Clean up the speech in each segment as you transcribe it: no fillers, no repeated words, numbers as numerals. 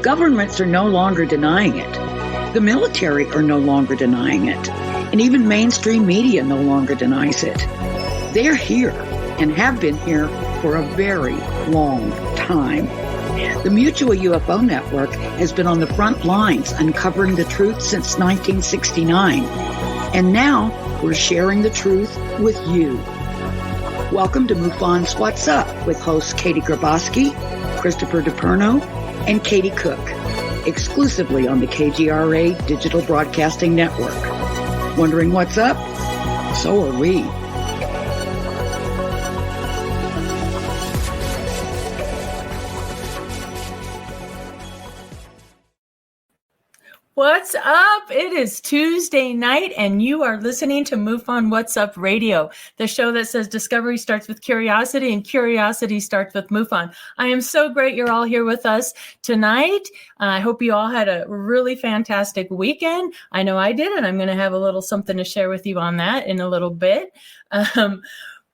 Governments are no longer denying it. The military are no longer denying it. And even mainstream media no longer denies it. They're here and have been here for a very long time. The Mutual UFO Network has been on the front lines uncovering the truth since 1969. And now we're sharing the truth with you. Welcome to MUFON's What's Up with hosts Katie Grabowski, Christopher DePerno, and Katie Cook, exclusively on the KGRA Digital Broadcasting Network. Wondering what's up? So are we. What's up? It is Tuesday night, and you are listening to MUFON What's Up Radio, the show that says discovery starts with curiosity and curiosity starts with MUFON. I am so great you're all here with us tonight. I hope you all had a really fantastic weekend. I know I did, and I'm going to have a little something to share with you on that in a little bit.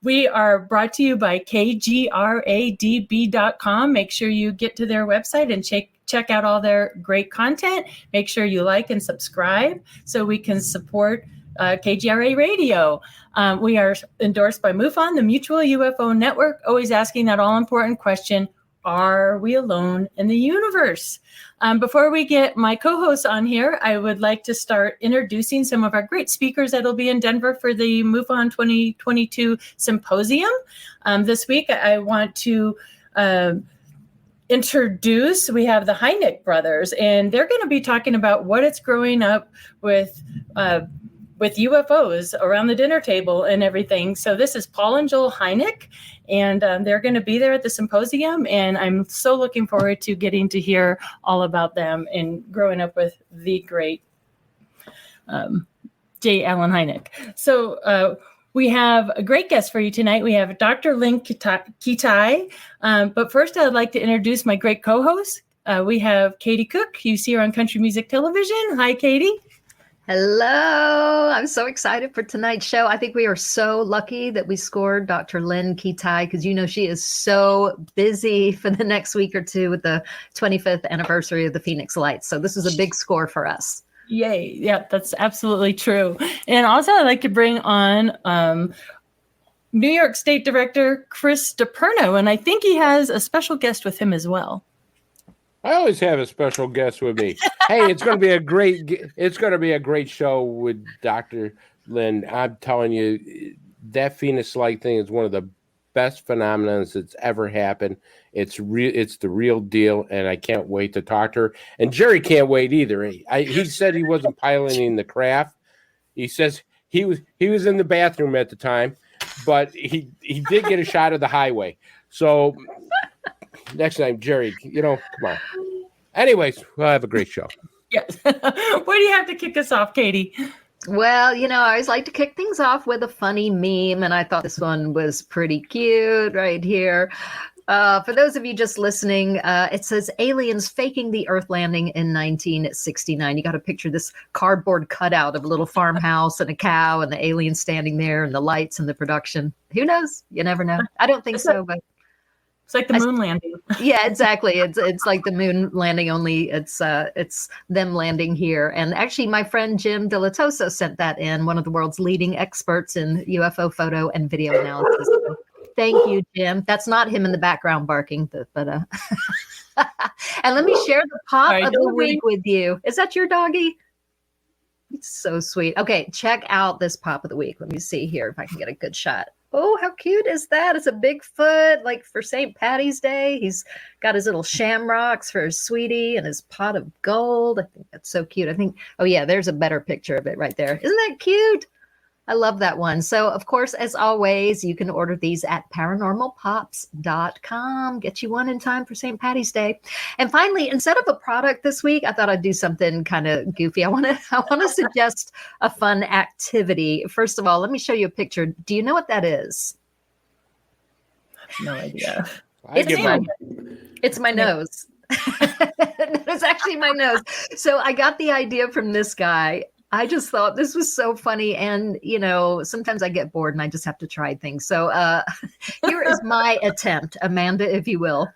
We are brought to you by KGRADB.com. Make sure you get to their website and check out all their great content. Make sure you like and subscribe so we can support KGRA Radio. We are endorsed by MUFON, the Mutual UFO Network, always asking that all-important question, are we alone in the universe? Before we get my co-hosts on here, I would like to start introducing some of our great speakers that will be in Denver for the MUFON 2022 Symposium. This week, I want to introduce, we have the Hynek brothers, and they're going to be talking about what it's growing up with UFOs around the dinner table and everything. So this is Paul and Joel Hynek, and they're going to be there at the symposium, and I'm so looking forward to getting to hear all about them and growing up with the great J. Allen Hynek. So we have a great guest for you tonight. We have Dr. Lynne Kitei. But first, I'd like to introduce my great co-host. We have Katie Cook. You see her on Country Music Television. Hi, Katie. Hello. I'm so excited for tonight's show. I think we are so lucky that we scored Dr. Lynne Kitei because, you know, she is so busy for the next week or two with the 25th anniversary of the Phoenix Lights. So this is a big score for us. Yay. Yeah, that's absolutely true. And also I'd like to bring on New York State Director Chris DePerno, and I think he has a special guest with him as well. I always have a special guest with me. Hey, it's going to be a great show with Dr. Lynn. I'm telling you, that Phoenix Light thing is one of the best phenomena that's ever happened. It's the real deal, and I can't wait to talk to her. And Jerry can't wait either. He said he wasn't piloting the craft. He says he was in the bathroom at the time, but he did get a shot of the highway. So next time, Jerry, come on. Anyways, we'll have a great show. Yes. Where do you have to kick us off, Katie? Well, I always like to kick things off with a funny meme, and I thought this one was pretty cute right here. For those of you just listening, it says aliens faking the Earth landing in 1969. You got to picture this cardboard cutout of a little farmhouse and a cow and the aliens standing there and the lights and the production. Who knows? You never know. I don't think so, but it's like the moon landing. Yeah, exactly. It's like the moon landing, only it's them landing here. And actually, my friend Jim Delatoso sent that in, one of the world's leading experts in UFO photo and video analysis. So thank you, Jim. That's not him in the background barking, but and let me share the pop of the week with you. Is that your doggy? It's so sweet. Okay, check out this pop of the week. Let me see here if I can get a good shot. Oh, how cute is that? It's a Bigfoot, like for St. Patty's Day. He's got his little shamrocks for his sweetie and his pot of gold. I think that's so cute. Oh yeah, there's a better picture of it right there. Isn't that cute? I love that one. So, of course, as always, you can order these at paranormalpops.com. Get you one in time for St. Patty's Day. And finally, instead of a product this week, I thought I'd do something kind of goofy. I want to suggest a fun activity. First of all, let me show you a picture. Do you know what that is? No idea. It's my nose. It's actually my nose. So I got the idea from this guy. I just thought this was so funny. And, sometimes I get bored and I just have to try things. So here is my attempt, Amanda, if you will.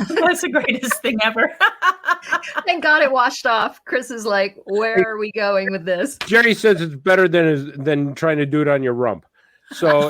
That's the greatest thing ever. Thank God it washed off. Chris is like, where are we going with this? Jerry says it's better than trying to do it on your rump. So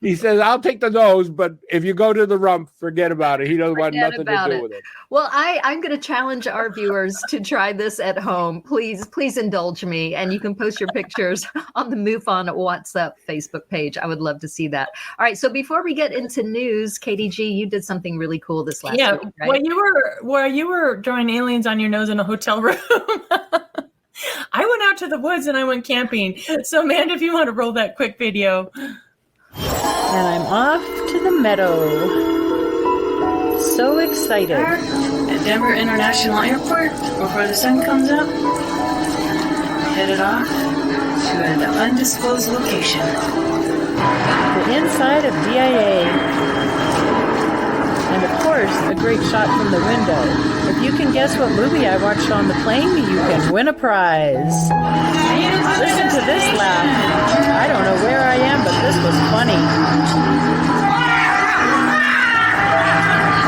he says, I'll take the nose, but if you go to the rump, forget about it. He doesn't want nothing to do with it. Well, I'm going to challenge our viewers to try this at home. Please indulge me. And you can post your pictures on the MUFON WhatsApp Facebook page. I would love to see that. All right. So before we get into news, KDG, you did something really cool this last week, right? Well, you were drawing aliens on your nose in a hotel room. I went out to the woods and I went camping. So, Amanda, if you want to roll that quick video. And I'm off to the meadow. So excited. At Denver International Airport, before the sun comes up, headed off to an undisclosed location. The inside of DIA. And of course, a great shot from the window. If you can guess what movie I watched on the plane, you can win a prize. Listen to this laugh. I don't know where I am, but this was funny.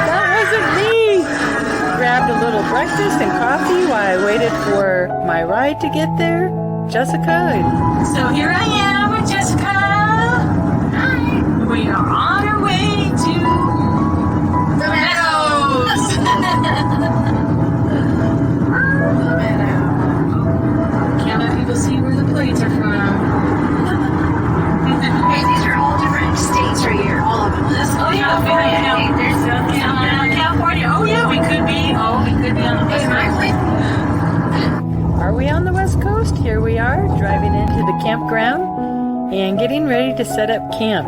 That wasn't me. Grabbed a little breakfast and coffee while I waited for my ride to get there. Jessica. So here I am with Jessica. Hi. We are on our way to the Meadows. The Meadow. Can't let people see where the plates are from. Hey, these are all different states right here, all of them. Oh yeah, there's California. Oh yeah, we could be on the West Coast. Are we on the West Coast? Here we are, driving into the campground and getting ready to set up camp.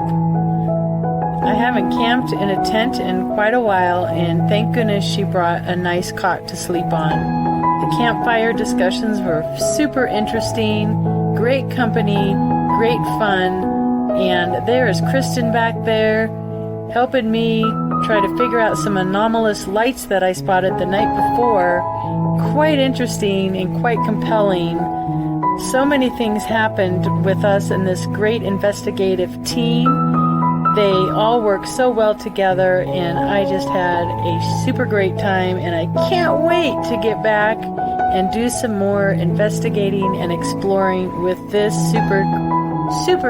I haven't camped in a tent in quite a while, and thank goodness she brought a nice cot to sleep on. The campfire discussions were super interesting, great company, great fun, and there is Kristen back there helping me try to figure out some anomalous lights that I spotted the night before. Quite interesting and quite compelling. So many things happened with us in this great investigative team. They all work so well together, and I just had a super great time, and I can't wait to get back and do some more investigating and exploring with this super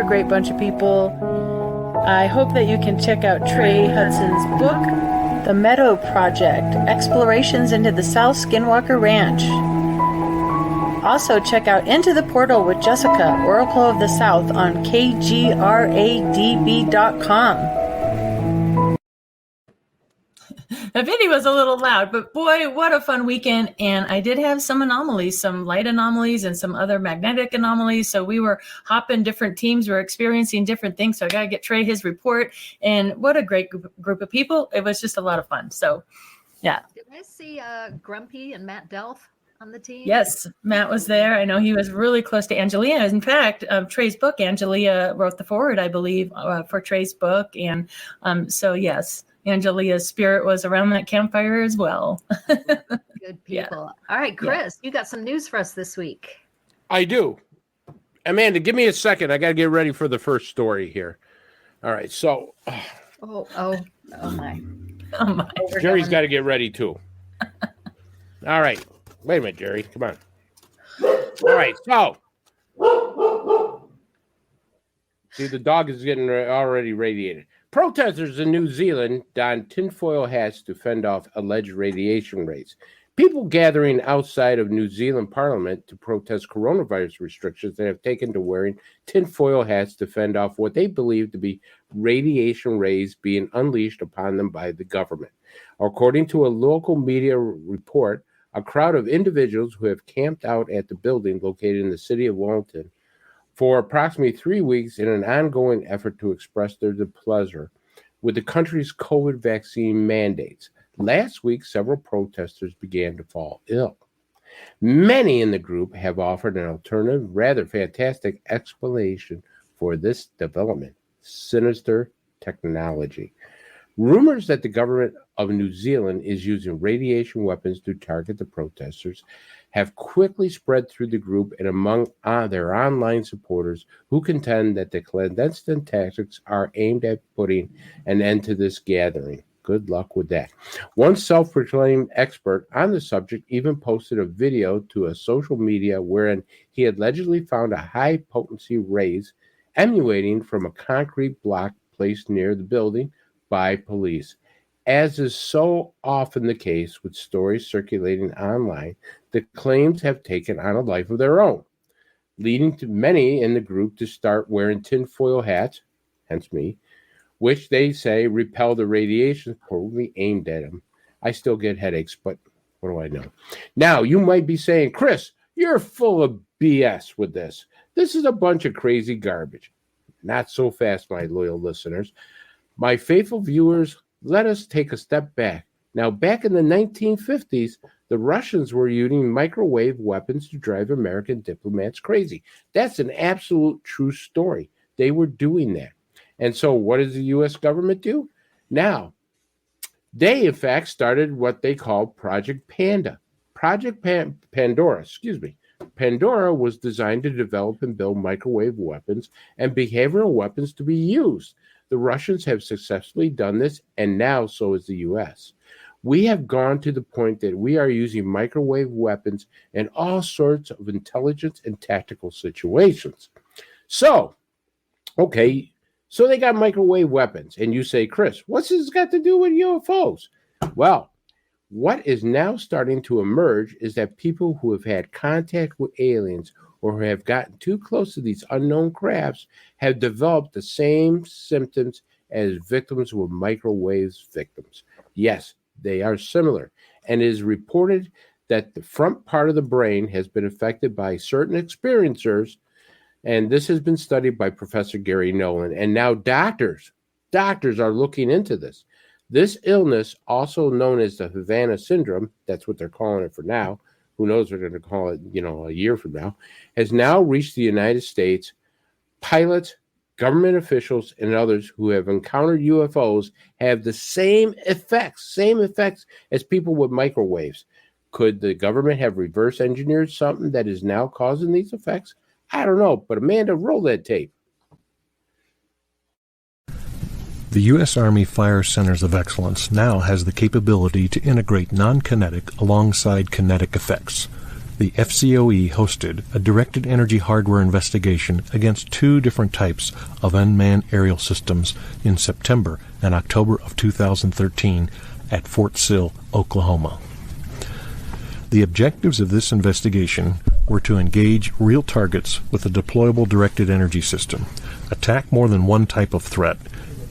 great bunch of people. I hope that you can check out Trey Hudson's book, The Meadow Project, Explorations into the South Skinwalker Ranch. Also, check out Into the Portal with Jessica, Oracle of the South, on kgradb.com. The video was a little loud, but boy, what a fun weekend. And I did have some anomalies, some light anomalies and some other magnetic anomalies. So we were hopping different teams. We were experiencing different things. So I got to get Trey his report. And what a great group of people. It was just a lot of fun. So, yeah. Did I see Grumpy and Matt Delph on the team? Yes, Matt was there. I know he was really close to Angelia. In fact, Trey's book, Angelia wrote the foreword, I believe, for Trey's book. And so, yes, Angelia's spirit was around that campfire as well. Good people. Yeah. All right, Chris, you got some news for us this week. I do. Amanda, give me a second. I got to get ready for the first story here. All right, so. Oh my. Jerry's got to get ready too. All right. Wait a minute, Jerry. Come on. All right, so. See, the dog is getting already radiated. Protesters in New Zealand don tinfoil hats to fend off alleged radiation rays. People gathering outside of New Zealand Parliament to protest coronavirus restrictions that have taken to wearing tinfoil hats to fend off what they believe to be radiation rays being unleashed upon them by the government. According to a local media report, a crowd of individuals who have camped out at the building located in the city of Wellington for approximately 3 weeks in an ongoing effort to express their displeasure with the country's COVID vaccine mandates. Last week, several protesters began to fall ill. Many in the group have offered an alternative, rather fantastic explanation for this development: sinister technology. Rumors that the government of New Zealand is using radiation weapons to target the protesters have quickly spread through the group and among their online supporters, who contend that the clandestine tactics are aimed at putting an end to this gathering. Good luck with that. One self-proclaimed expert on the subject even posted a video to a social media wherein he allegedly found a high-potency rays emanating from a concrete block placed near the building by police. As is so often the case with stories circulating online, the claims have taken on a life of their own, leading to many in the group to start wearing tinfoil hats, hence me, which they say repel the radiation probably aimed at them. I still get headaches, but what do I know? Now, you might be saying, Chris, you're full of BS with this. This is a bunch of crazy garbage. Not so fast, my loyal listeners. My faithful viewers, let us take a step back. Now, back in the 1950s, the Russians were using microwave weapons to drive American diplomats crazy. That's an absolute true story. They were doing that. And so what does the U.S. government do? Now, they, in fact, started what they call Project Panda. Pandora. Pandora was designed to develop and build microwave weapons and behavioral weapons to be used. The Russians have successfully done this, and now so is the U.S. We have gone to the point that we are using microwave weapons in all sorts of intelligence and tactical situations. So, okay, so they got microwave weapons, and you say, Chris, what's this got to do with UFOs? Well, what is now starting to emerge is that people who have had contact with aliens or who have gotten too close to these unknown crafts have developed the same symptoms as victims with microwaves victims. Yes, they are similar, and it is reported that the front part of the brain has been affected by certain experiencers. And this has been studied by Professor Gary Nolan. And now doctors are looking into this. This illness, also known as the Havana syndrome, that's what they're calling it for now. Who knows what they're going to call it, a year from now, has now reached the United States. Pilots, government officials, and others who have encountered UFOs have the same effects as people with microwaves. Could the government have reverse engineered something that is now causing these effects? I don't know, but Amanda, roll that tape. The U.S. Army Fire Centers of Excellence now has the capability to integrate non-kinetic alongside kinetic effects. The FCOE hosted a directed energy hardware investigation against 2 different types of unmanned aerial systems in September and October of 2013 at Fort Sill, Oklahoma. The objectives of this investigation were to engage real targets with a deployable directed energy system, attack more than one type of threat,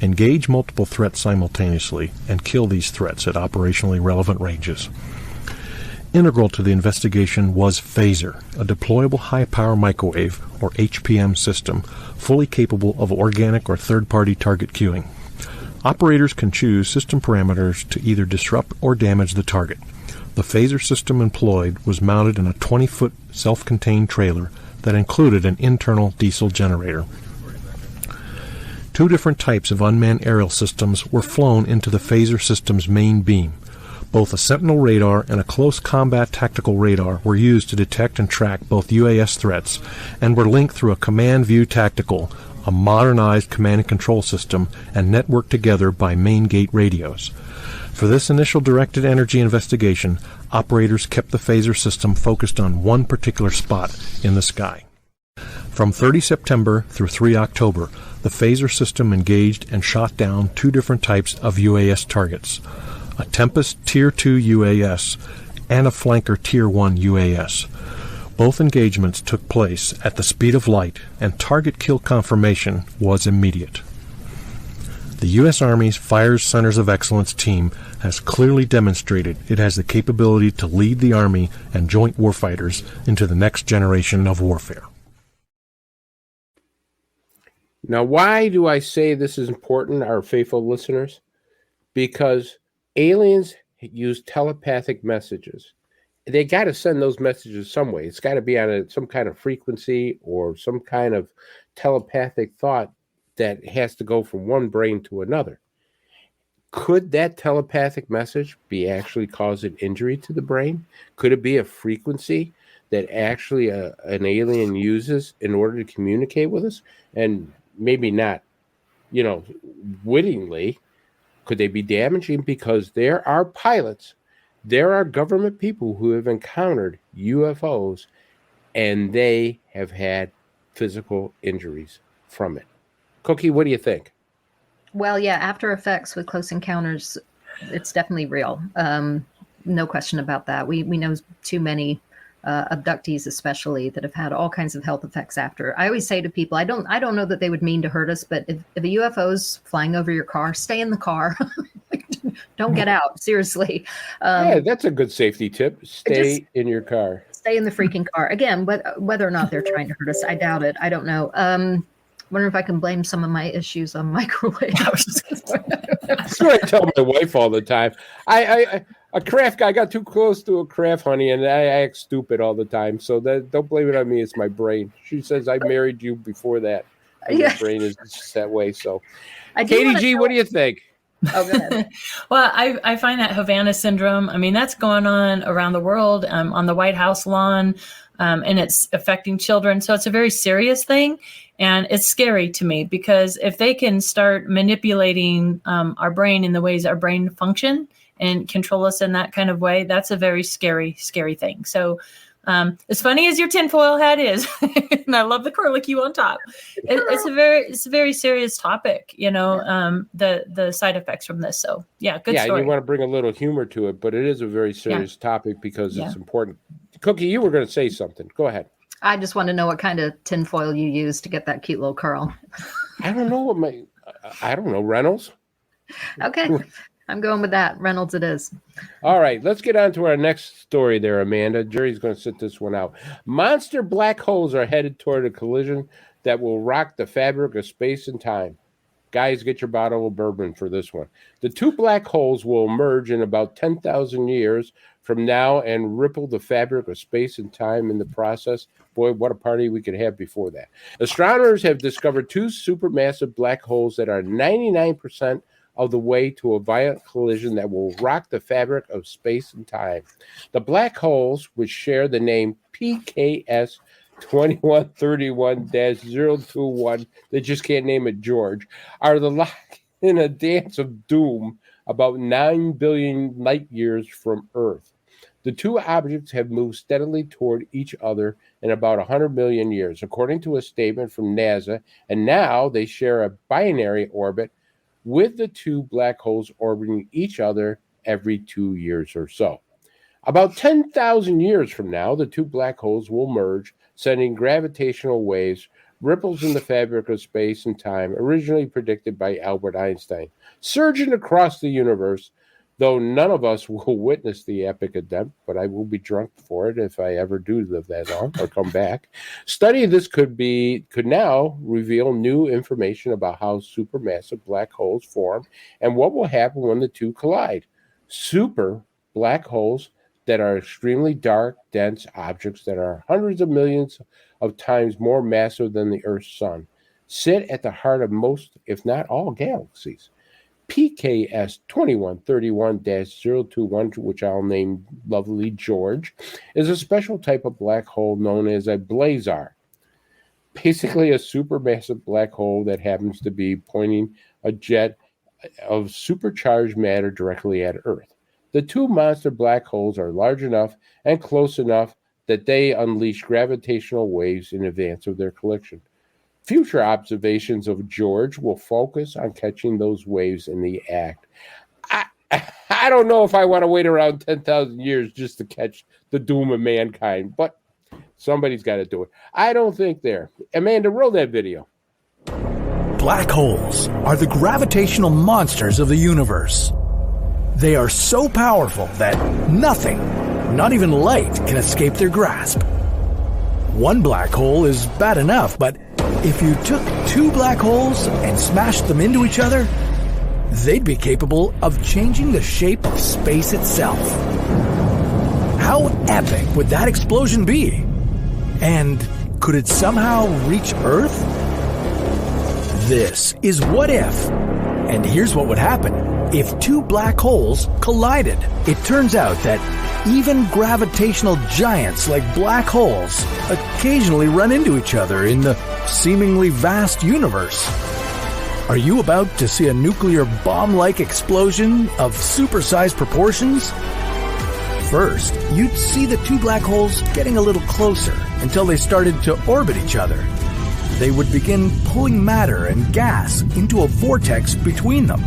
engage multiple threats simultaneously, and kill these threats at operationally relevant ranges. Integral to the investigation was Phaser, a deployable high-power microwave, or HPM system, fully capable of organic or third-party target queuing. Operators can choose system parameters to either disrupt or damage the target. The phaser system employed was mounted in a 20-foot self-contained trailer that included an internal diesel generator. 2 different types of unmanned aerial systems were flown into the phaser system's main beam. Both a Sentinel radar and a close combat tactical radar were used to detect and track both UAS threats and were linked through a command view tactical, a modernized command and control system, and networked together by main gate radios. For this initial directed energy investigation, operators kept the phaser system focused on one particular spot in the sky. From 30 September through 3 October, the phaser system engaged and shot down 2 different types of UAS targets, a Tempest Tier 2 UAS and a Flanker Tier 1 UAS. Both engagements took place at the speed of light, and target kill confirmation was immediate. The U.S. Army's Fire Centers of Excellence team has clearly demonstrated it has the capability to lead the Army and joint warfighters into the next generation of warfare. Now, why do I say this is important, our faithful listeners? Because aliens use telepathic messages. They got to send those messages some way. It's got to be on some kind of frequency or some kind of telepathic thought that has to go from one brain to another. Could that telepathic message be actually causing injury to the brain? Could it be a frequency that actually an alien uses in order to communicate with us? And maybe not, wittingly, Could they be damaging? Because there are pilots, there are government people who have encountered UFOs, and they have had physical injuries from it. Cookie, what do you think? Well, yeah, after effects with close encounters, it's definitely real. No question about that. We know too many abductees, especially, that have had all kinds of health effects after. I always say to people, I don't know that they would mean to hurt us, but if a UFO's flying over your car, stay in the car. Don't get out. Seriously. Yeah, that's a good safety tip. Stay in your car. Stay in the freaking car. Again, whether or not they're trying to hurt us, I doubt it. I don't know. Wonder if I can blame some of my issues on microwave. That's what I tell my wife all the time. A craft guy got too close to a craft, honey, and I act stupid all the time. So don't blame it on me. It's my brain. She says I married you before that. My brain is just that way. So, Katie G, what do you think? Oh, go ahead. Well, I find that Havana syndrome, I mean, that's going on around the world, on the White House lawn, and it's affecting children. So it's a very serious thing. And it's scary to me because if they can start manipulating our brain in the ways our brain function and control us in that kind of way, that's a very scary, scary thing. So as funny as your tinfoil hat is, and I love the curlicue on top, it's a very serious topic, the side effects from this. So yeah, good story. And you want to bring a little humor to it, but it is a very serious topic because it's important. Cookie, you were going to say something. Go ahead. I just want to know what kind of tinfoil you use to get that cute little curl. I don't know Reynolds. Okay. I'm going with that. Reynolds it is. All right, let's get on to our next story there, Amanda. Jerry's going to sit this one out. Monster black holes are headed toward a collision that will rock the fabric of space and time. Guys, get your bottle of bourbon for this one. The two black holes will emerge in about 10,000 years from now and ripple the fabric of space and time in the process. Boy, what a party we could have before that. Astronomers have discovered two supermassive black holes that are 99% of the way to a violent collision that will rock the fabric of space and time. The black holes, which share the name PKS 2131-021, they just can't name it George, are the lock in a dance of doom about 9 billion light years from Earth. The two objects have moved steadily toward each other in about 100 million years, according to a statement from NASA, and now they share a binary orbit with the two black holes orbiting each other every 2 years or so. About 10,000 years from now, the two black holes will merge, sending gravitational waves, ripples in the fabric of space and time, originally predicted by Albert Einstein, surging across the universe, though none of us will witness the epic event, but I will be drunk for it if I ever do live that long or come back. Study of this could now reveal new information about how supermassive black holes form and what will happen when the two collide. Super black holes that are extremely dark, dense objects that are hundreds of millions of times more massive than the Earth's sun sit at the heart of most, if not all, galaxies. PKS 2131-021, which I'll name lovely George, is a special type of black hole known as a blazar. Basically a supermassive black hole that happens to be pointing a jet of supercharged matter directly at Earth. The two monster black holes are large enough and close enough that they unleash gravitational waves in advance of their collision. Future observations of George will focus on catching those waves in the act. I don't know if I want to wait around 10,000 years just to catch the doom of mankind, but somebody's got to do it. I don't think there. Amanda, roll that video. Black holes are the gravitational monsters of the universe. They are so powerful that nothing, not even light, can escape their grasp. One black hole is bad enough, but if you took two black holes and smashed them into each other, they'd be capable of changing the shape of space itself. How epic would that explosion be? And could it somehow reach Earth? This is What If. And here's what would happen if two black holes collided. It turns out that even gravitational giants like black holes occasionally run into each other in the seemingly vast universe. Are you about to see a nuclear bomb-like explosion of supersized proportions? First, you'd see the two black holes getting a little closer until they started to orbit each other. They would begin pulling matter and gas into a vortex between them.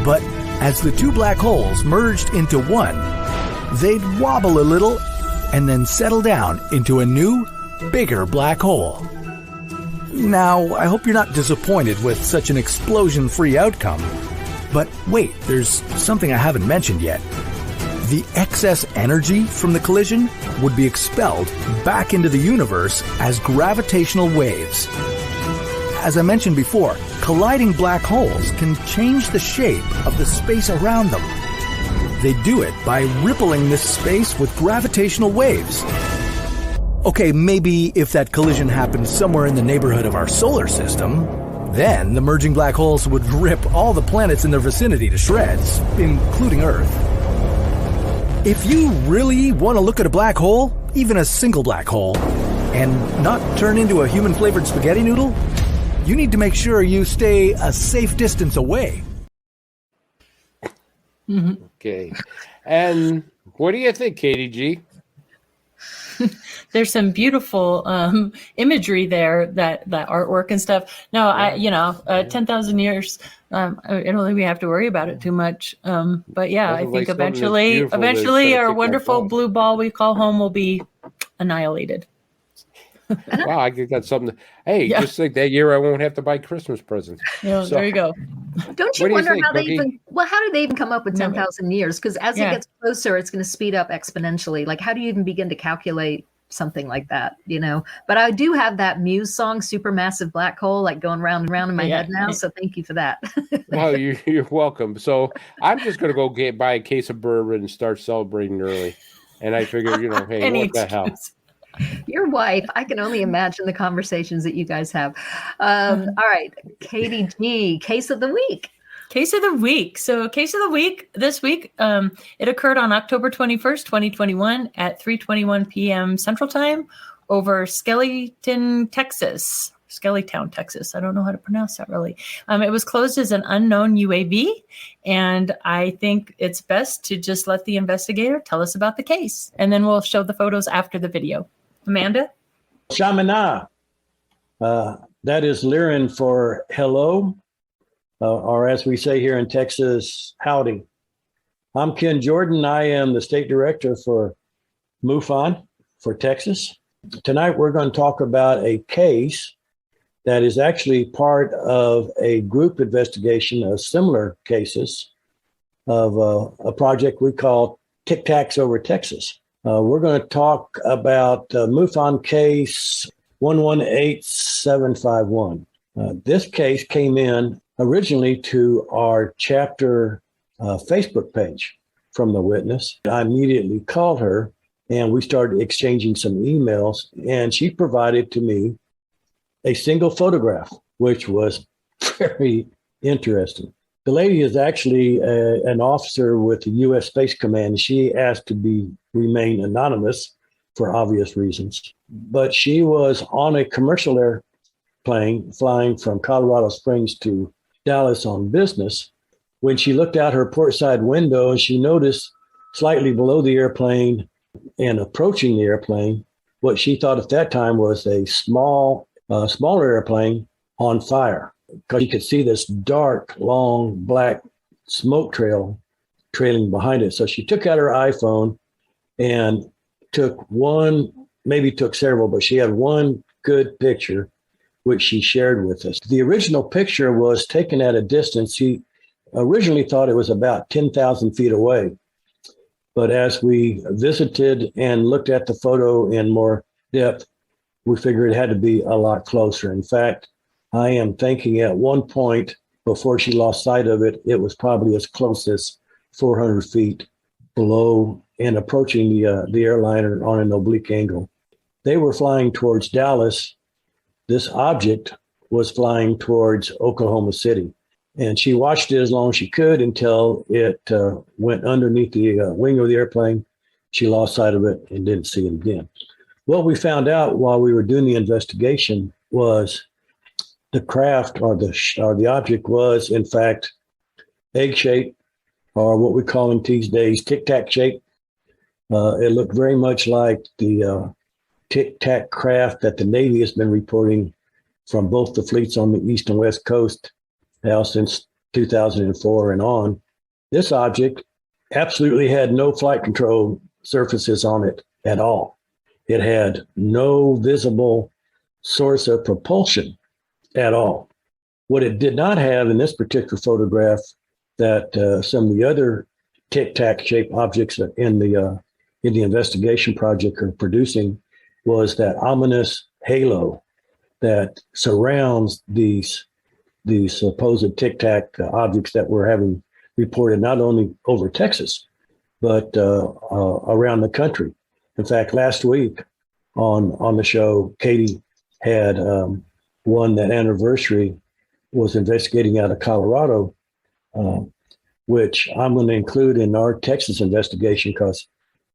But as the two black holes merged into one, they'd wobble a little and then settle down into a new, bigger black hole. Now, I hope you're not disappointed with such an explosion-free outcome. But wait, there's something I haven't mentioned yet. The excess energy from the collision would be expelled back into the universe as gravitational waves. As I mentioned before, colliding black holes can change the shape of the space around them. They do it by rippling this space with gravitational waves. Okay, maybe if that collision happened somewhere in the neighborhood of our solar system, then the merging black holes would rip all the planets in their vicinity to shreds, including Earth. If you really want to look at a black hole, even a single black hole, and not turn into a human-flavored spaghetti noodle, you need to make sure you stay a safe distance away. Okay. And what do you think, Katie G? There's some beautiful imagery there, that artwork and stuff. No, 10,000 years, I don't think we have to worry about it too much. But yeah, I think eventually our wonderful blue ball we call home will be annihilated. Wow, I think that's something. Just like that year I won't have to buy Christmas presents. Yeah, so, there you go. Don't you wonder how they how do they even come up with 10,000 years? Because as it gets closer, it's going to speed up exponentially. Like, how do you even begin to calculate something like that, But I do have that Muse song, Supermassive Black Hole, like going round and round in my head now. So thank you for that. Well, you're welcome. So I'm just going to go buy a case of bourbon and start celebrating early. And I figure, hey, what the hell? Your wife, I can only imagine the conversations that you guys have. All right, Katie G, case of the week. Case of the week. So case of the week this week, it occurred on October 21st, 2021 at 3:21 p.m. Central Time over Skellytown, Texas. I don't know how to pronounce that really. It was closed as an unknown UAV, and I think it's best to just let the investigator tell us about the case, and then we'll show the photos after the video. Amanda? Shamana. That is Lyran for hello. Or as we say here in Texas, howdy. I'm Ken Jordan. I am the state director for MUFON for Texas. Tonight, we're going to talk about a case that is actually part of a group investigation of similar cases of a project we call Tic Tacs over Texas. We're going to talk about MUFON case 118751. This case came in originally to our chapter Facebook page from the witness. I immediately called her and we started exchanging some emails, and she provided to me a single photograph, which was very interesting. The lady is actually an officer with the U.S. Space Command. She asked to remain anonymous for obvious reasons, but she was on a commercial airplane flying from Colorado Springs to Dallas on business when she looked out her port side window and she noticed slightly below the airplane and approaching the airplane what she thought at that time was a smaller airplane on fire, because you could see this dark, long, black smoke trail trailing behind it. So she took out her iPhone and took several, but she had one good picture which she shared with us. The original picture was taken at a distance. She originally thought it was about 10,000 feet away. But as we visited and looked at the photo in more depth, we figured it had to be a lot closer. In fact, I am thinking at one point before she lost sight of it, it was probably as close as 400 feet below and approaching the airliner on an oblique angle. They were flying towards Dallas. This object was flying towards Oklahoma City. And she watched it as long as she could until it went underneath the wing of the airplane. She lost sight of it and didn't see it again. What we found out while we were doing the investigation was the craft or the object was in fact egg shaped, or what we call in these days tic tac shape. It looked very much like the tic tac craft that the Navy has been reporting from both the fleets on the east and west coast now since 2004 and on. This object absolutely had no flight control surfaces on it at all. It had no visible source of propulsion at all. What it did not have in this particular photograph that some of the other tic-tac shaped objects in the investigation project are producing was that ominous halo that surrounds these supposed tic-tac objects that we're having reported not only over Texas, but around the country. In fact, last week on the show, Katie had one that anniversary was investigating out of Colorado, which I'm going to include in our Texas investigation because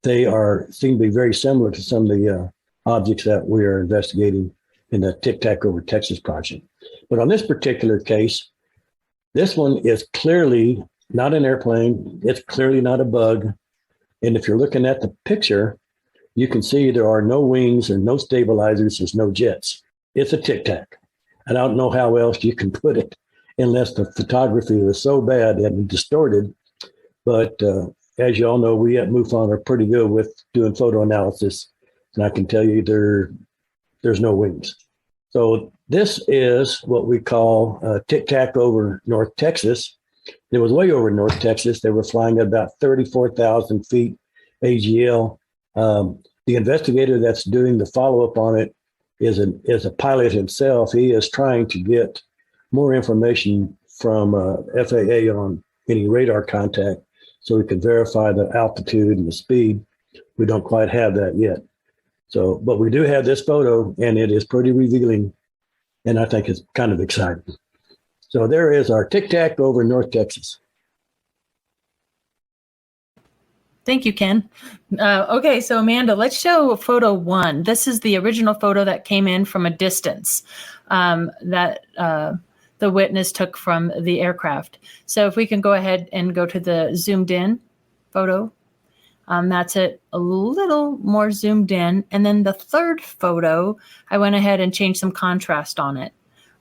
they seem to be very similar to some of the objects that we are investigating in the Tic Tac over Texas project. But on this particular case, this one is clearly not an airplane. It's clearly not a bug. And if you're looking at the picture, you can see there are no wings and no stabilizers. There's no jets. It's a Tic Tac. And I don't know how else you can put it unless the photography was so bad and distorted. But as you all know, we at MUFON are pretty good with doing photo analysis. And I can tell you there's no wings. So this is what we call Tic Tac over North Texas. It was way over North Texas. They were flying at about 34,000 feet AGL. The investigator that's doing the follow-up on it is a pilot himself. He is trying to get more information from FAA on any radar contact so we can verify the altitude and the speed. We don't quite have that yet. So, but we do have this photo, and it is pretty revealing, and I think it's kind of exciting. So there is our Tic Tac over North Texas. Thank you, Ken. Okay, so Amanda, let's show photo 1. This is the original photo that came in from a distance that the witness took from the aircraft. So if we can go ahead and go to the zoomed in photo. That's it, a little more zoomed in. And then the third photo, I went ahead and changed some contrast on it.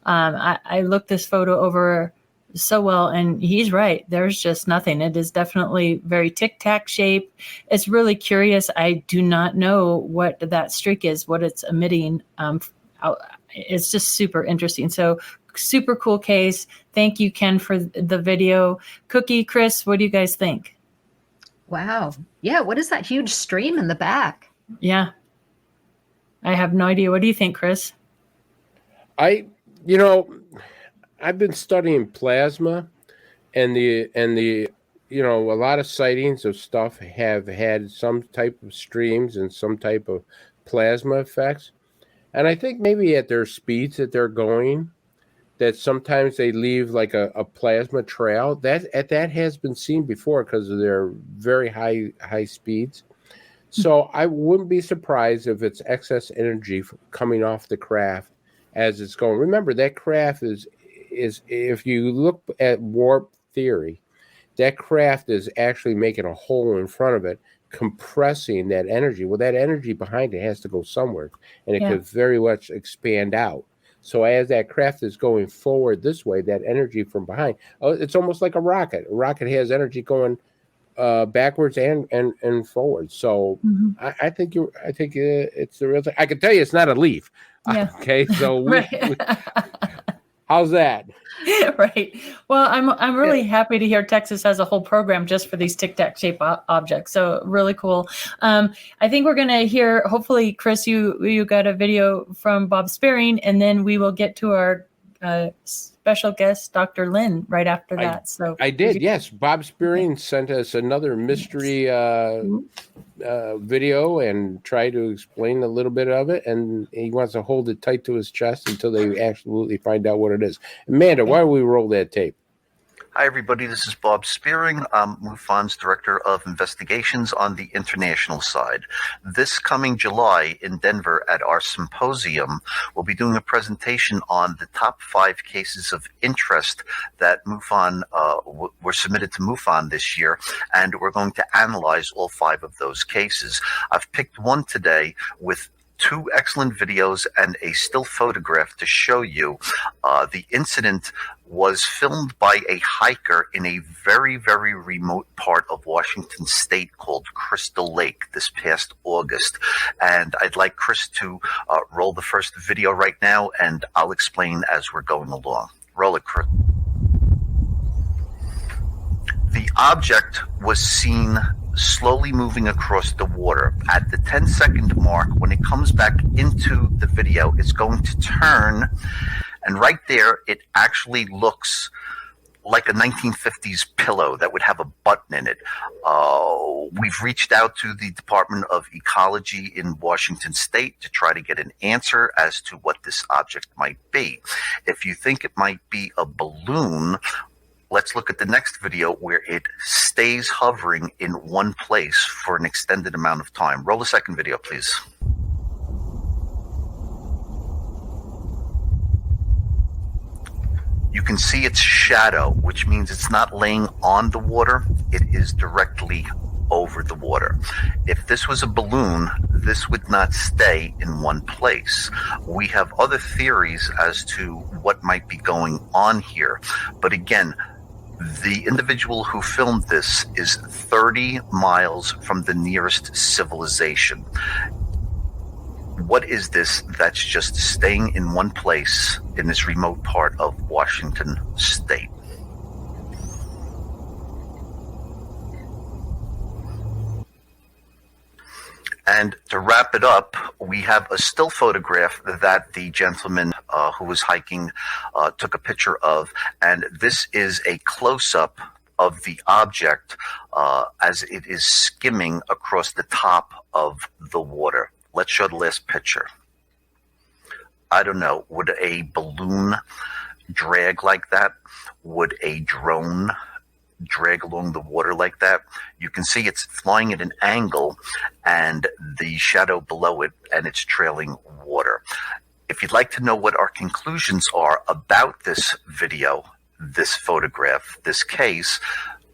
I looked this photo over so well, and he's right. There's just nothing. It is definitely very tic-tac shape. It's really curious. I do not know what that streak is, what it's emitting. It's just super interesting. So super cool case. Thank you, Ken, for the video. Cookie, Chris, what do you guys think? Wow. Yeah. What is that huge stream in the back? Yeah. I have no idea. What do you think, Chris? I've been studying plasma and the a lot of sightings of stuff have had some type of streams and some type of plasma effects. And I think maybe at their speeds that they're going, that sometimes they leave like a plasma trail. That has been seen before because of their very high speeds. So I wouldn't be surprised if it's excess energy coming off the craft as it's going. Remember, that craft is if you look at warp theory, that craft is actually making a hole in front of it, compressing that energy. Well, that energy behind it has to go somewhere, and it could very much expand out. So as that craft is going forward this way, that energy from behind, it's almost like a rocket. A rocket has energy going backwards and forward. So I think it's the real thing. I can tell you it's not a leaf. Yeah. Okay, so how's that? Right. Well, I'm really happy to hear Texas has a whole program just for these tic-tac shaped objects. So really cool. I think we're going to hear, hopefully, Chris, you got a video from Bob Spearing, and then we will get to our special guest, Dr. Lynne, right after that. So I did, yes. Bob Spearing sent us another mystery video and tried to explain a little bit of it, and he wants to hold it tight to his chest until they absolutely find out what it is. Amanda, why don't we roll that tape? Hi, everybody. This is Bob Spearing. I'm MUFON's Director of Investigations on the international side. This coming July in Denver at our symposium, we'll be doing a presentation on the top 5 cases of interest that MUFON were submitted to MUFON this year, and we're going to analyze all 5 of those cases. I've picked one today with 2 excellent videos and a still photograph to show you. The incident was filmed by a hiker in a very, very remote part of Washington State called Crystal Lake this past August. And I'd like Chris to roll the first video right now, and I'll explain as we're going along. Roll it, Chris. The object was seen slowly moving across the water. At the 10-second mark, when it comes back into the video, it's going to turn, and right there, it actually looks like a 1950s pillow that would have a button in it. We've reached out to the Department of Ecology in Washington State to try to get an answer as to what this object might be. If you think it might be a balloon, let's look at the next video where it stays hovering in one place for an extended amount of time. Roll the second video, please. You can see its shadow, which means it's not laying on the water, it is directly over the water. If this was a balloon, this would not stay in one place. We have other theories as to what might be going on here, but again, the individual who filmed this is 30 miles from the nearest civilization. What is this that's just staying in one place in this remote part of Washington State? And to wrap it up, we have a still photograph that the gentleman who was hiking took a picture of, and this is a close-up of the object as it is skimming across the top of the water. Let's show the last picture. I don't know, would a balloon drag like that? Would a drone drag along the water like that? You can see it's flying at an angle and the shadow below it, and it's trailing water. If you'd like to know what our conclusions are about this video, this photograph, this case,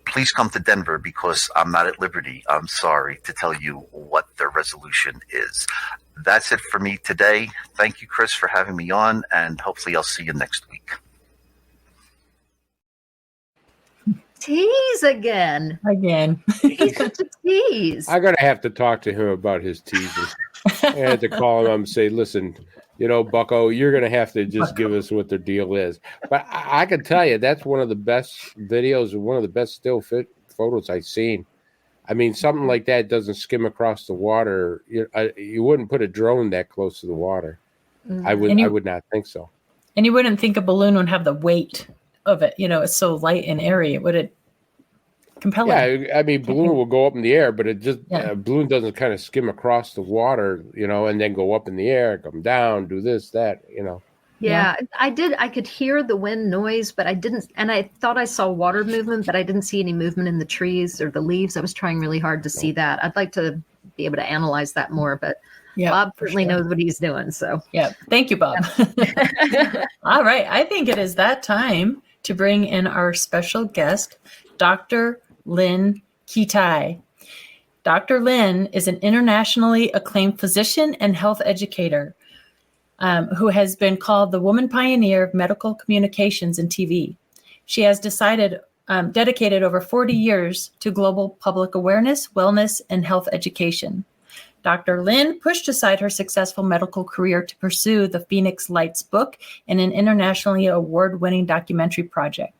please come to Denver, because I'm not at liberty, I'm sorry, to tell you what the resolution is. That's it for me today. Thank you, Chris, for having me on, and hopefully I'll see you next week. Tease again. He's such a tease. I'm going to have to talk to him about his teases. I had to call him up and say, listen, you know, Bucko, you're going to have to just give us what the deal is. But I can tell you, that's one of the best videos and one of the best still photos I've seen. I mean, something like that doesn't skim across the water. You wouldn't put a drone that close to the water. I would not think so. And you wouldn't think a balloon would have the weight of it. You know, it's so light and airy. Would it compel it? Yeah, I mean, balloon will go up in the air, but it just balloon doesn't kind of skim across the water, you know, and then go up in the air, come down, do this, that, you know. Yeah, I could hear the wind noise, but I didn't, and I thought I saw water movement, but I didn't see any movement in the trees or the leaves. I was trying really hard to see that. I'd like to be able to analyze that more, but Bob certainly knows what he's doing. So thank you, Bob. All right, I think it is that time to bring in our special guest, Dr. Lynne Kitei. Dr. Lynne is an internationally acclaimed physician and health educator who has been called the woman pioneer of medical communications and TV. She has dedicated over 40 years to global public awareness, wellness, and health education. Dr. Lynne pushed aside her successful medical career to pursue the Phoenix Lights book and an internationally award-winning documentary project.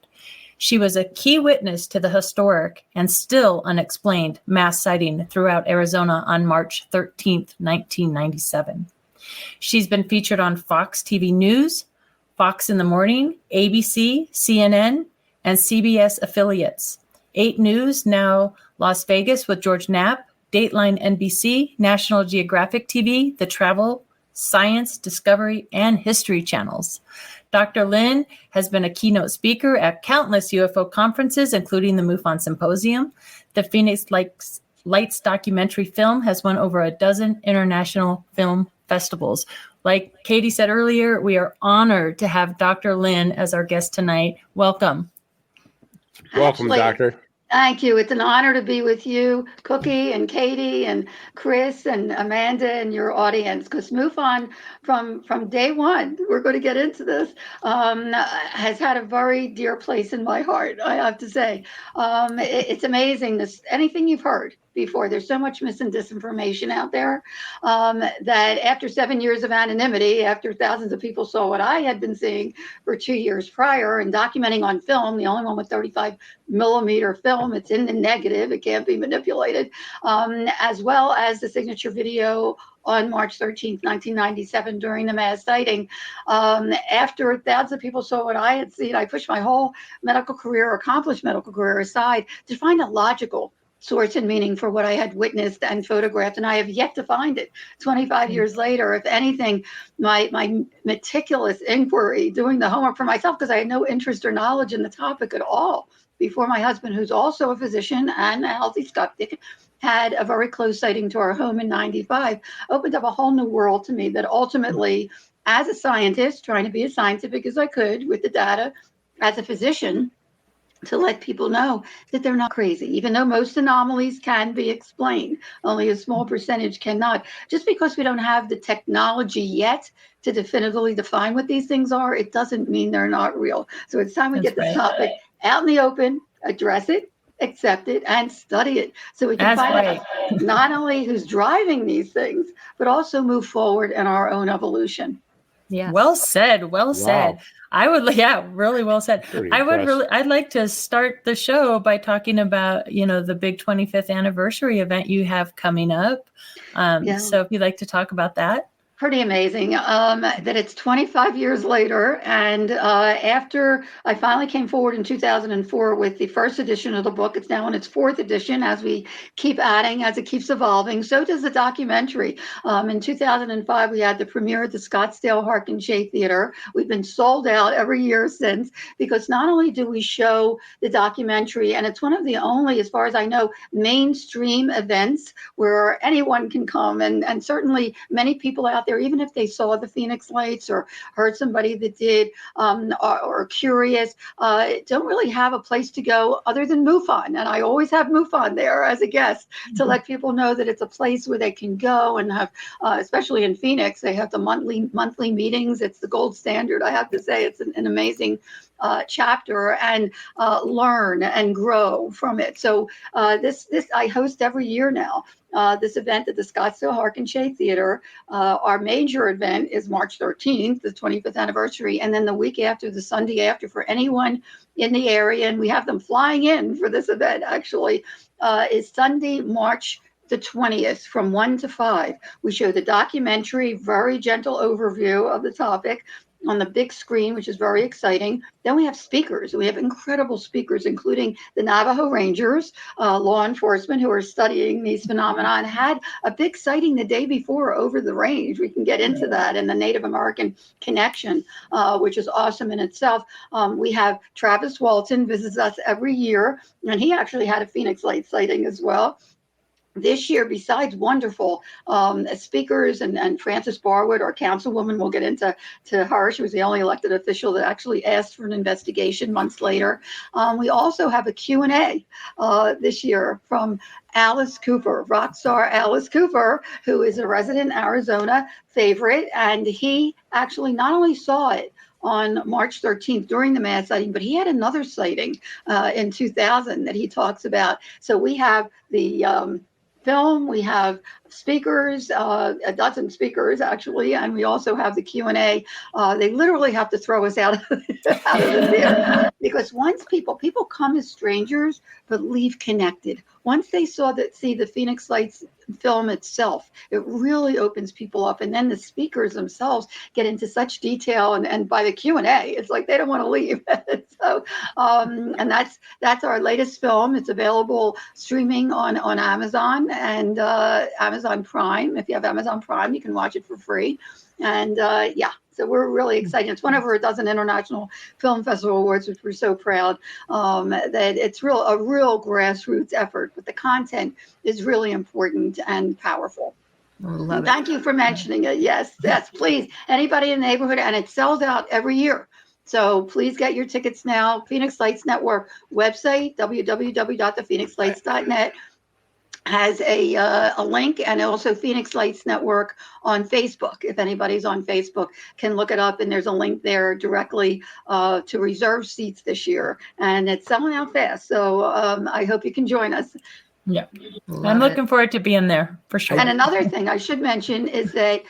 She was a key witness to the historic and still unexplained mass sighting throughout Arizona on March 13th, 1997. She's been featured on Fox TV News, Fox in the Morning, ABC, CNN, and CBS affiliates, 8 News, now Las Vegas with George Knapp, Dateline NBC, National Geographic TV, The Travel Science, Discovery, and History channels. Dr. Lynne has been a keynote speaker at countless UFO conferences, including the MUFON Symposium. The Phoenix Lights documentary film has won over a dozen international film festivals. Like Katie said earlier, we are honored to have Dr. Lynne as our guest tonight. Welcome. Welcome, Doctor. Thank you. It's an honor to be with you, Cookie and Katie and Chris and Amanda and your audience, because MUFON from day one, we're going to get into this, has had a very dear place in my heart, I have to say. It's amazing, anything you've heard before. There's so much mis and disinformation out there that after 7 years of anonymity, after thousands of people saw what I had been seeing for 2 years prior and documenting on film, the only one with 35 millimeter film, it's in the negative, it can't be manipulated, as well as the signature video on March 13th, 1997, during the mass sighting. After thousands of people saw what I had seen, I pushed my whole medical career, accomplished medical career aside to find a logical source and meaning for what I had witnessed and photographed, and I have yet to find it 25 years later. If anything, my meticulous inquiry, doing the homework for myself, because I had no interest or knowledge in the topic at all, before my husband, who's also a physician and a healthy skeptic, had a very close sighting to our home in 95, opened up a whole new world to me that ultimately, as a scientist, trying to be as scientific as I could with the data, as a physician, to let people know that they're not crazy, even though most anomalies can be explained. Only a small percentage cannot. Just because we don't have the technology yet to definitively define what these things are, it doesn't mean they're not real. So it's time we get this topic out in the open, address it, accept it, and study it, so we can find out not only who's driving these things, but also move forward in our own evolution. Yeah. Well said. Well said. I would, really well said. I'd like to start the show by talking about, the big 25th anniversary event you have coming up. So if you'd like to talk about that. Pretty amazing that it's 25 years later. And after I finally came forward in 2004 with the first edition of the book, it's now in its fourth edition as we keep adding, as it keeps evolving. So does the documentary. In 2005, we had the premiere at the Scottsdale Harkin Shea Theater. We've been sold out every year since, because not only do we show the documentary, and it's one of the only, as far as I know, mainstream events where anyone can come. And certainly many people out there, even if they saw the Phoenix Lights or heard somebody that did, or curious, don't really have a place to go other than MUFON. And I always have MUFON there as a guest to let people know that it's a place where they can go and have, especially in Phoenix, they have the monthly meetings. It's the gold standard. I have to say, it's an amazing chapter, and learn and grow from it. So this I host every year now. This event at the Scottsdale Harkin Shea Theater. Our major event is March 13th, the 25th anniversary, and then the week after, the Sunday after, for anyone in the area, and we have them flying in for this event actually, is Sunday, March the 20th from 1 to 5. We show the documentary, very gentle overview of the topic on the big screen, which is very exciting. Then we have speakers. We have incredible speakers, including the Navajo Rangers, law enforcement who are studying these phenomena, and had a big sighting the day before over the range. We can get into that, and the Native American connection, which is awesome in itself. We have Travis Walton visits us every year, and he actually had a Phoenix Light sighting as well. This year, besides wonderful speakers and Frances Barwood, our councilwoman, we'll get into her. She was the only elected official that actually asked for an investigation months later. We also have a Q&A this year from Alice Cooper, rock star Alice Cooper, who is a resident Arizona favorite. And he actually not only saw it on March 13th during the mass sighting, but he had another sighting in 2000 that he talks about. So we have the film, we have speakers, a dozen speakers actually, and we also have the Q&A. They literally have to throw us out of the theater, because once people come as strangers but leave connected. Once they see the Phoenix Lights film itself, it really opens people up, and then the speakers themselves get into such detail, and by the Q&A, it's like they don't want to leave. So, and that's our latest film. It's available streaming on Amazon and Amazon Amazon Prime. If you have Amazon Prime, you can watch it for free. And so we're really excited. It's won over a dozen international film festival awards, which we're so proud that it's a real grassroots effort. But the content is really important and powerful. Love it. Thank you for mentioning it. Yes, please. Anybody in the neighborhood, and it sells out every year. So please get your tickets now. Phoenix Lights Network website, www.thephoenixlights.net, has a link, and also Phoenix Lights Network on Facebook. If anybody's on Facebook, can look it up, and there's a link there directly to reserve seats this year. And it's selling out fast. So I hope you can join us. Yeah, I'm looking forward to being there for sure. And another thing I should mention is that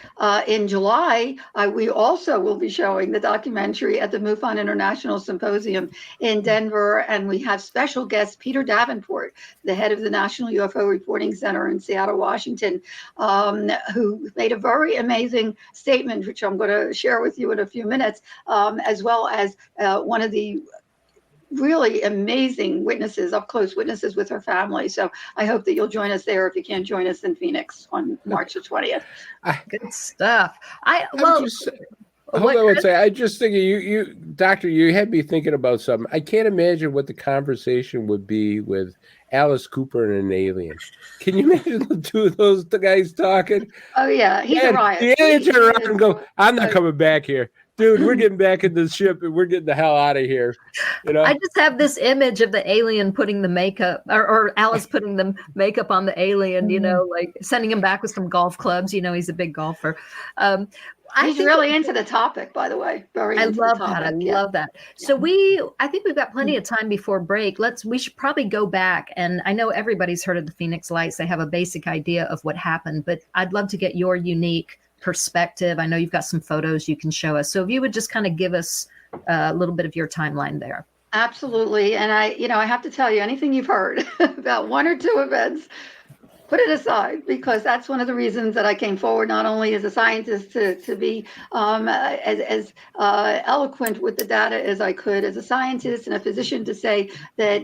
in July, we also will be showing the documentary at the MUFON International Symposium in Denver. And we have special guest Peter Davenport, the head of the National UFO Reporting Center in Seattle, Washington, who made a very amazing statement, which I'm going to share with you in a few minutes, as well as one of the really amazing witnesses, up close witnesses with her family. So I hope that you'll join us there if you can't join us in Phoenix on March the 20th. Good stuff. I just think you, Doctor, you had me thinking about something. I can't imagine what the conversation would be with Alice Cooper and an alien. Can you imagine the two of those guys talking? Oh yeah, he's a riot. The aliens are around and go, "I'm not coming back here. Dude, we're getting back in the ship and we're getting the hell out of here." You know, I just have this image of the alien putting the makeup, or Alice putting the makeup on the alien, like sending him back with some golf clubs. He's a big golfer. He's really into the topic, by the way. I love that. I love that. So I think we've got plenty of time before break. We should probably go back. And I know everybody's heard of the Phoenix Lights. They have a basic idea of what happened, but I'd love to get your unique perspective. I know you've got some photos you can show us. So if you would just kind of give us a little bit of your timeline there. Absolutely. And I have to tell you, anything you've heard about one or two events, put it aside, because that's one of the reasons that I came forward, not only as a scientist to be as eloquent with the data as I could, as a scientist and a physician, to say that,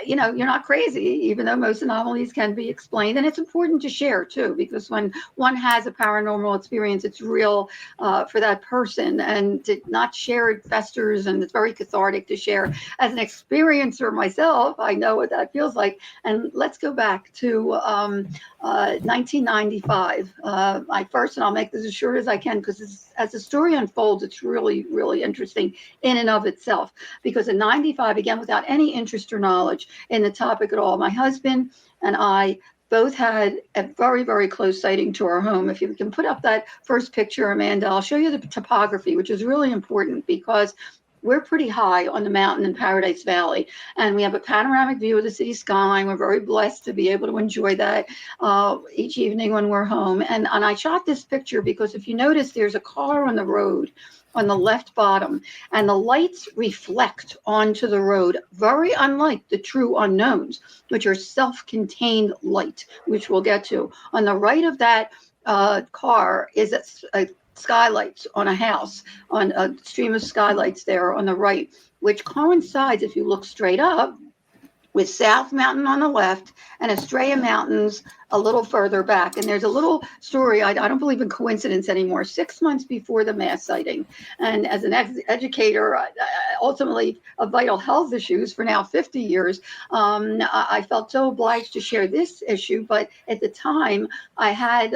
you're not crazy, even though most anomalies can be explained. And it's important to share, too, because when one has a paranormal experience, it's real for that person. And to not share it festers, and it's very cathartic to share. As an experiencer myself, I know what that feels like. And let's go back to 1995. And I'll make this as short as I can, because as the story unfolds, it's really, really interesting in and of itself. Because in 95, again, without any interest or knowledge in the topic at all, my husband and I both had a very, very close sighting to our home. If you can put up that first picture, Amanda, I'll show you the topography, which is really important because we're pretty high on the mountain in Paradise Valley, and we have a panoramic view of the city skyline. We're very blessed to be able to enjoy that each evening when we're home. And I shot this picture because if you notice, there's a car on the road on the left bottom, and the lights reflect onto the road, very unlike the true unknowns, which are self-contained light, which we'll get to. On the right of that car is a skylights on a house, on a stream of skylights there on the right, which coincides, if you look straight up, with South Mountain on the left and Estrella Mountains a little further back. And there's a little story, I don't believe in coincidence anymore, 6 months before the mass sighting. And as an educator, ultimately of vital health issues for now 50 years, I felt so obliged to share this issue. But at the time, I had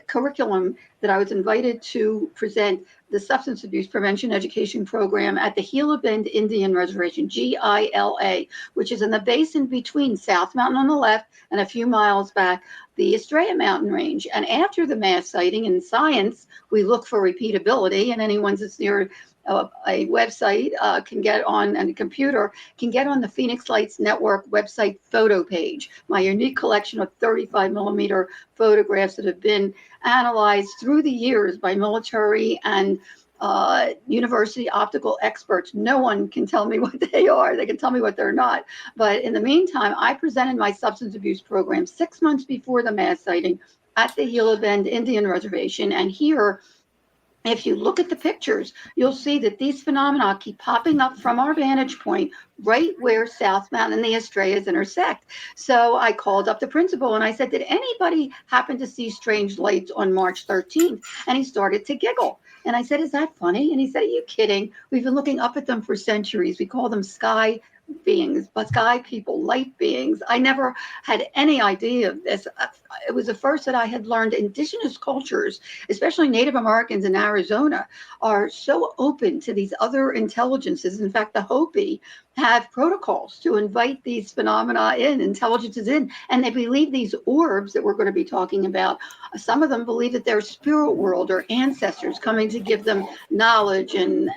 curriculum that I was invited to present the substance abuse prevention education program at the Gila Bend Indian Reservation, GILA, which is in the basin between South Mountain on the left and a few miles back, the Estrella Mountain Range. And after the mass sighting, in science, we look for repeatability, and anyone that's near a website can get on, and a computer can get on the Phoenix Lights Network website photo page, my unique collection of 35 millimeter photographs that have been analyzed through the years by military and university optical experts. No one can tell me what they are. They can tell me what they're not. But in the meantime, I presented my substance abuse program 6 months before the mass sighting at the Gila Bend Indian Reservation. And here, If you look at the pictures, you'll see that these phenomena keep popping up from our vantage point right where South Mountain and the Estrellas intersect. So I called up the principal and I said, did anybody happen to see strange lights on March 13th? And he started to giggle. And I said, is that funny? And he said, are you kidding? We've been looking up at them for centuries. We call them sky beings, but sky people, light beings. I never had any idea of this. It was the first that I had learned indigenous cultures, especially Native Americans in Arizona, are so open to these other intelligences. In fact, the Hopi have protocols to invite these phenomena in, intelligences in, and they believe these orbs that we're going to be talking about, some of them believe that they're spirit world or ancestors coming to give them knowledge and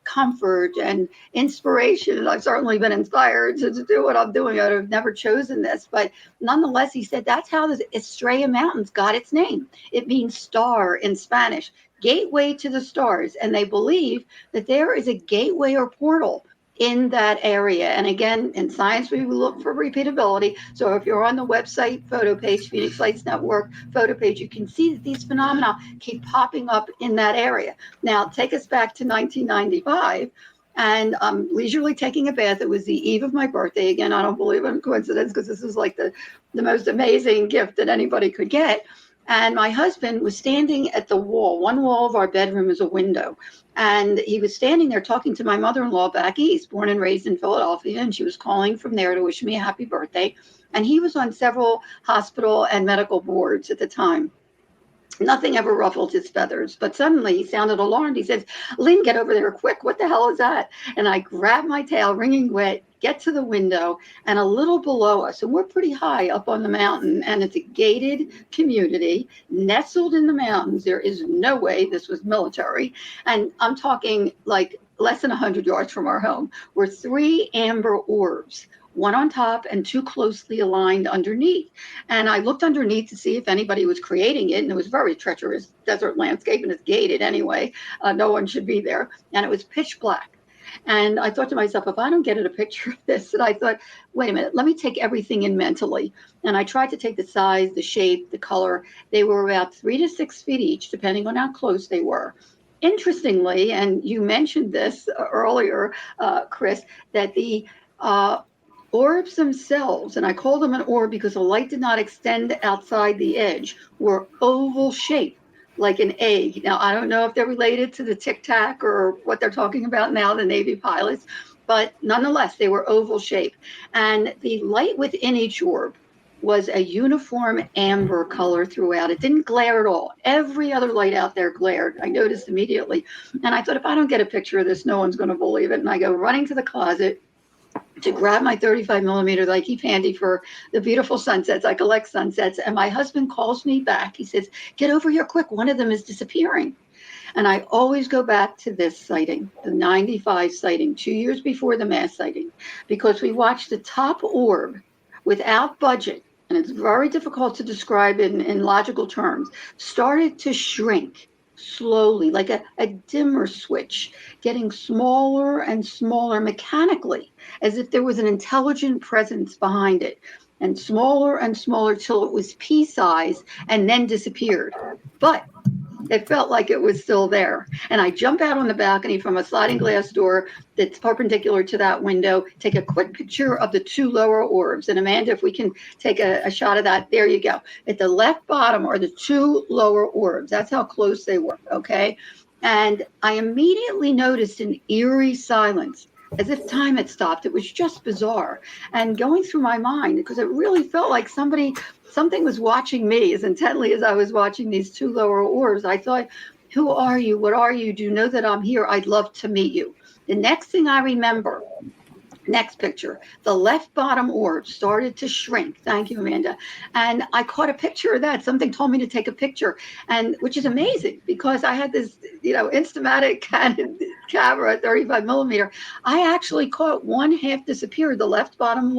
comfort and inspiration. And I've certainly been inspired to do what I'm doing. I'd have never chosen this, but nonetheless, he said that's how the Estrella Mountains got its name. It means star in Spanish, gateway to the stars, and they believe that there is a gateway or portal in that area. And again, in science, we look for repeatability. So if you're on the website photo page, Phoenix Lights Network photo page, you can see that these phenomena keep popping up in that area. Now, take us back to 1995. And I'm leisurely taking a bath. It was the eve of my birthday. Again, I don't believe in coincidence because this is like the most amazing gift that anybody could get. And my husband was standing at the wall. One wall of our bedroom is a window. And he was standing there talking to my mother-in-law back east, born and raised in Philadelphia. And she was calling from there to wish me a happy birthday. And he was on several hospital and medical boards at the time. Nothing ever ruffled his feathers, but suddenly he sounded alarmed. He says, Lynn, get over there quick. What the hell is that? And I grabbed my tail, wringing wet, get to the window, and a little below us, and we're pretty high up on the mountain, and it's a gated community nestled in the mountains. There is no way this was military. And I'm talking like less than 100 yards from our home were 3 amber orbs, one on top and 2 closely aligned underneath. And I looked underneath to see if anybody was creating it, and it was very treacherous desert landscape, and it's gated anyway. No one should be there. And it was pitch black. And I thought to myself, if I don't get a picture of this, and I thought, wait a minute, let me take everything in mentally. And I tried to take the size, the shape, the color. They were about 3 to 6 feet each, depending on how close they were. Interestingly, and you mentioned this earlier, Chris, that the orbs themselves, and I call them an orb because the light did not extend outside the edge, were oval shaped, like an egg. Now, I don't know if they're related to the Tic Tac or what they're talking about now, the Navy pilots, but nonetheless, they were oval shaped. And the light within each orb was a uniform amber color throughout. It didn't glare at all. Every other light out there glared. I noticed immediately. And I thought, if I don't get a picture of this, no one's going to believe it. And I go running to the closet to grab my 35 millimeter that I keep handy for the beautiful sunsets. I collect sunsets. And my husband calls me back. He says, get over here quick. One of them is disappearing. And I always go back to this sighting, the 95 sighting, 2 years before the mass sighting, because we watched the top orb without budget, and it's very difficult to describe in logical terms, started to shrink slowly, like a dimmer switch, getting smaller and smaller mechanically, as if there was an intelligent presence behind it, and smaller till it was pea size and then disappeared. But it felt like it was still there. And I jump out on the balcony from a sliding glass door that's perpendicular to that window, take a quick picture of the 2 lower orbs. And Amanda, if we can take a shot of that, there you go. At the left bottom are the 2 lower orbs. That's how close they were, okay? And I immediately noticed an eerie silence, as if time had stopped. It was just bizarre. And going through my mind, because it really felt like something was watching me as intently as I was watching these 2 lower orbs. I thought, who are you? What are you? Do you know that I'm here? I'd love to meet you. The next thing I remember, next picture, the left bottom orb started to shrink. Thank you, Amanda. And I caught a picture of that. Something told me to take a picture, and which is amazing because I had this, Instamatic camera, 35 millimeter. I actually caught one half disappear, the left bottom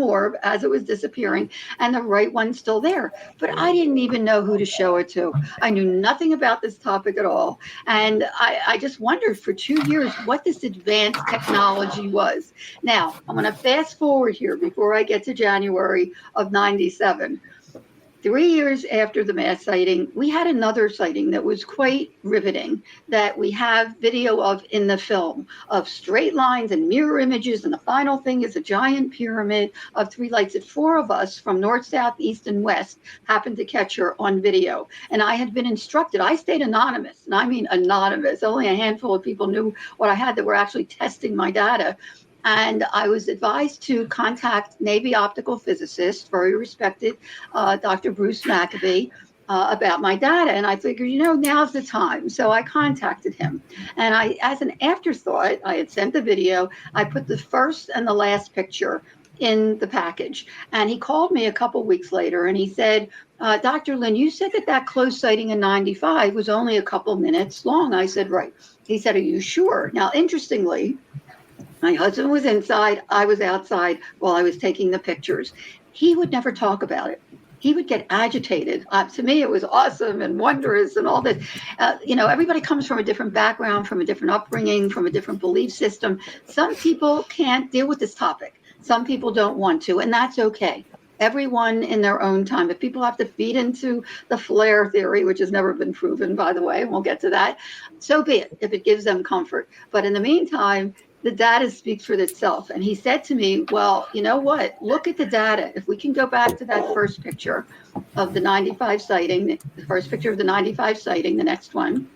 orb as it was disappearing, and the right one still there. But I didn't even know who to show it to. I knew nothing about this topic at all. And I just wondered for 2 years what this advanced technology was. Now, I'm going to fast forward here before I get to January of 97. 3 years after the mass sighting, we had another sighting that was quite riveting that we have video of in the film, of straight lines and mirror images. And the final thing is a giant pyramid of three lights that four of us from north, south, east, and west happened to catch her on video. And I had been instructed, I stayed anonymous, and I mean anonymous. Only a handful of people knew what I had that were actually testing my data. And I was advised to contact Navy optical physicist, very respected, Dr. Bruce McAbee, about my data. And I figured, now's the time. So I contacted him. And as an afterthought, I had sent the video. I put the first and the last picture in the package. And he called me a couple weeks later and he said, Dr. Lynne, you said that close sighting in 95 was only a couple minutes long. I said, right. He said, are you sure? Now, interestingly, my husband was inside. I was outside while I was taking the pictures. He would never talk about it. He would get agitated. To me, it was awesome and wondrous and all this. Everybody comes from a different background, from a different upbringing, from a different belief system. Some people can't deal with this topic. Some people don't want to, and that's okay. Everyone in their own time. If people have to feed into the flare theory, which has never been proven, by the way, and we'll get to that, so be it, if it gives them comfort. But in the meantime, the data speaks for itself. And he said to me, well, you know what? Look at the data. If we can go back to that first picture of the 95 sighting, the first picture of the 95 sighting, the next one.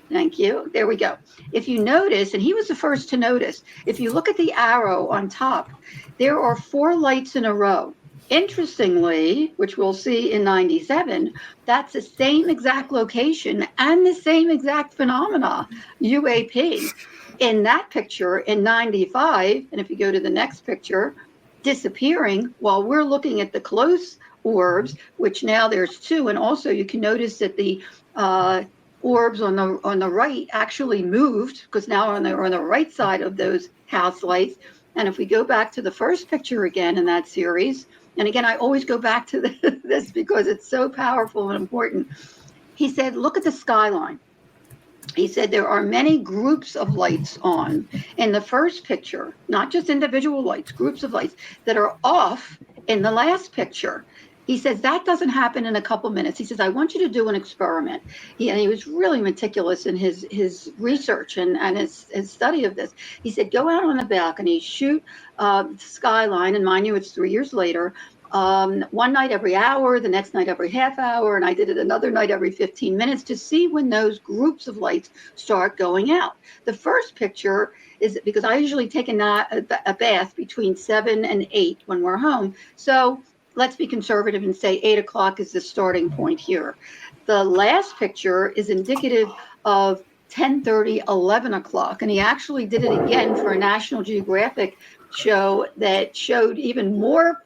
Thank you. There we go. If you notice, and he was the first to notice, if you look at the arrow on top, there are 4 lights in a row. Interestingly, which we'll see in 97, that's the same exact location and the same exact phenomena, UAP. In that picture in 95, and if you go to the next picture, disappearing while we're looking at the close orbs, which now there's 2. And also you can notice that the orbs on the right actually moved because now they're on the right side of those house lights. And if we go back to the first picture again in that series, and again, I always go back to this because it's so powerful and important. He said, look at the skyline. He said there are many groups of lights on in the first picture, not just individual lights, groups of lights that are off in the last picture. He says that doesn't happen in a couple minutes. He says, I want you to do an experiment. He was really meticulous in his research and his study of this. He said, go out on the balcony, shoot the skyline, and mind you, it's 3 years later, one night every hour, the next night every half hour, and I did it another night every 15 minutes to see when those groups of lights start going out. The first picture is because I usually take a bath between 7 and 8 when we're home. So let's be conservative and say 8 o'clock is the starting point here. The last picture is indicative of 10:30, 11 o'clock. And he actually did it again for a National Geographic show that showed even more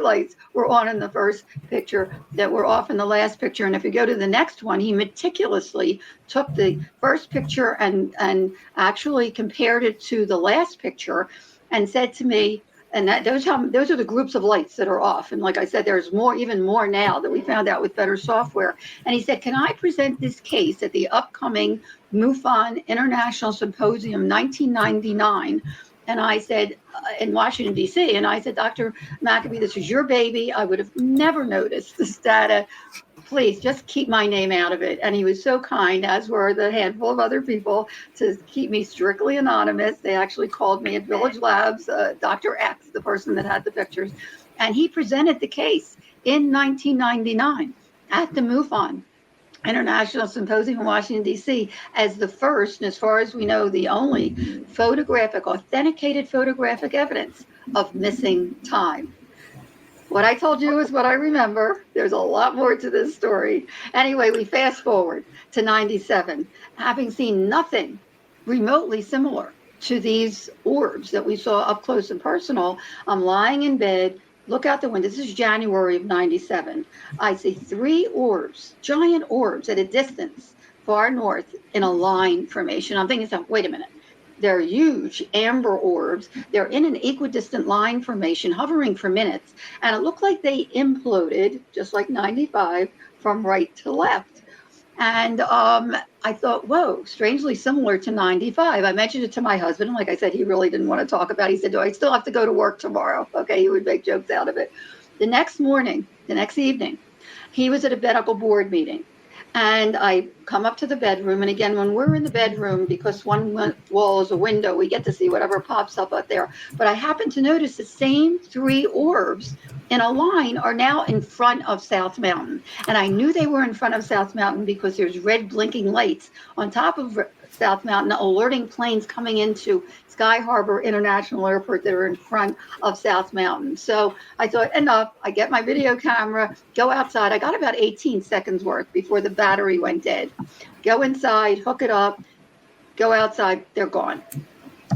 lights were on in the first picture that were off in the last picture. And if you go to the next one, he meticulously took the first picture and actually compared it to the last picture and said to me, and those are the groups of lights that are off. And like I said, there's even more now that we found out with better software. And he said, can I present this case at the upcoming MUFON International Symposium 1999? And I said, in Washington, D.C., and I said, Dr. McAbee, this is your baby. I would have never noticed this data. Please just keep my name out of it. And he was so kind, as were the handful of other people, to keep me strictly anonymous. They actually called me at Village Labs, Dr. X, the person that had the pictures. And he presented the case in 1999 at the MUFON International Symposium in Washington, D.C. as the first, and as far as we know, the only authenticated photographic evidence of missing time. What I told you is what I remember. There's a lot more to this story. Anyway, we fast forward to 97, having seen nothing remotely similar to these orbs that we saw up close and personal. I'm lying in bed, look out the window. This is January of 97. I see 3 orbs, giant orbs at a distance far north in a line formation. I'm thinking, wait a minute. They're huge amber orbs. They're in an equidistant line formation, hovering for minutes. And it looked like they imploded, just like 95, from right to left. And I thought, whoa, strangely similar to 95. I mentioned it to my husband. And like I said, he really didn't want to talk about it. He said, do I still have to go to work tomorrow? Okay, he would make jokes out of it. The next morning, the next evening, He was at a medical board meeting. And I come up to the bedroom. And again, when we're in the bedroom, because one wall is a window, we get to see whatever pops up there. But I happen to notice the same 3 orbs in a line are now in front of South Mountain. And I knew they were in front of South Mountain because there's red blinking lights on top of South Mountain, alerting planes coming into Sky Harbor International Airport that are in front of South Mountain. So I thought, enough. I get my video camera, go outside. I got about 18 seconds worth before the battery went dead. Go inside, hook it up, go outside. They're gone.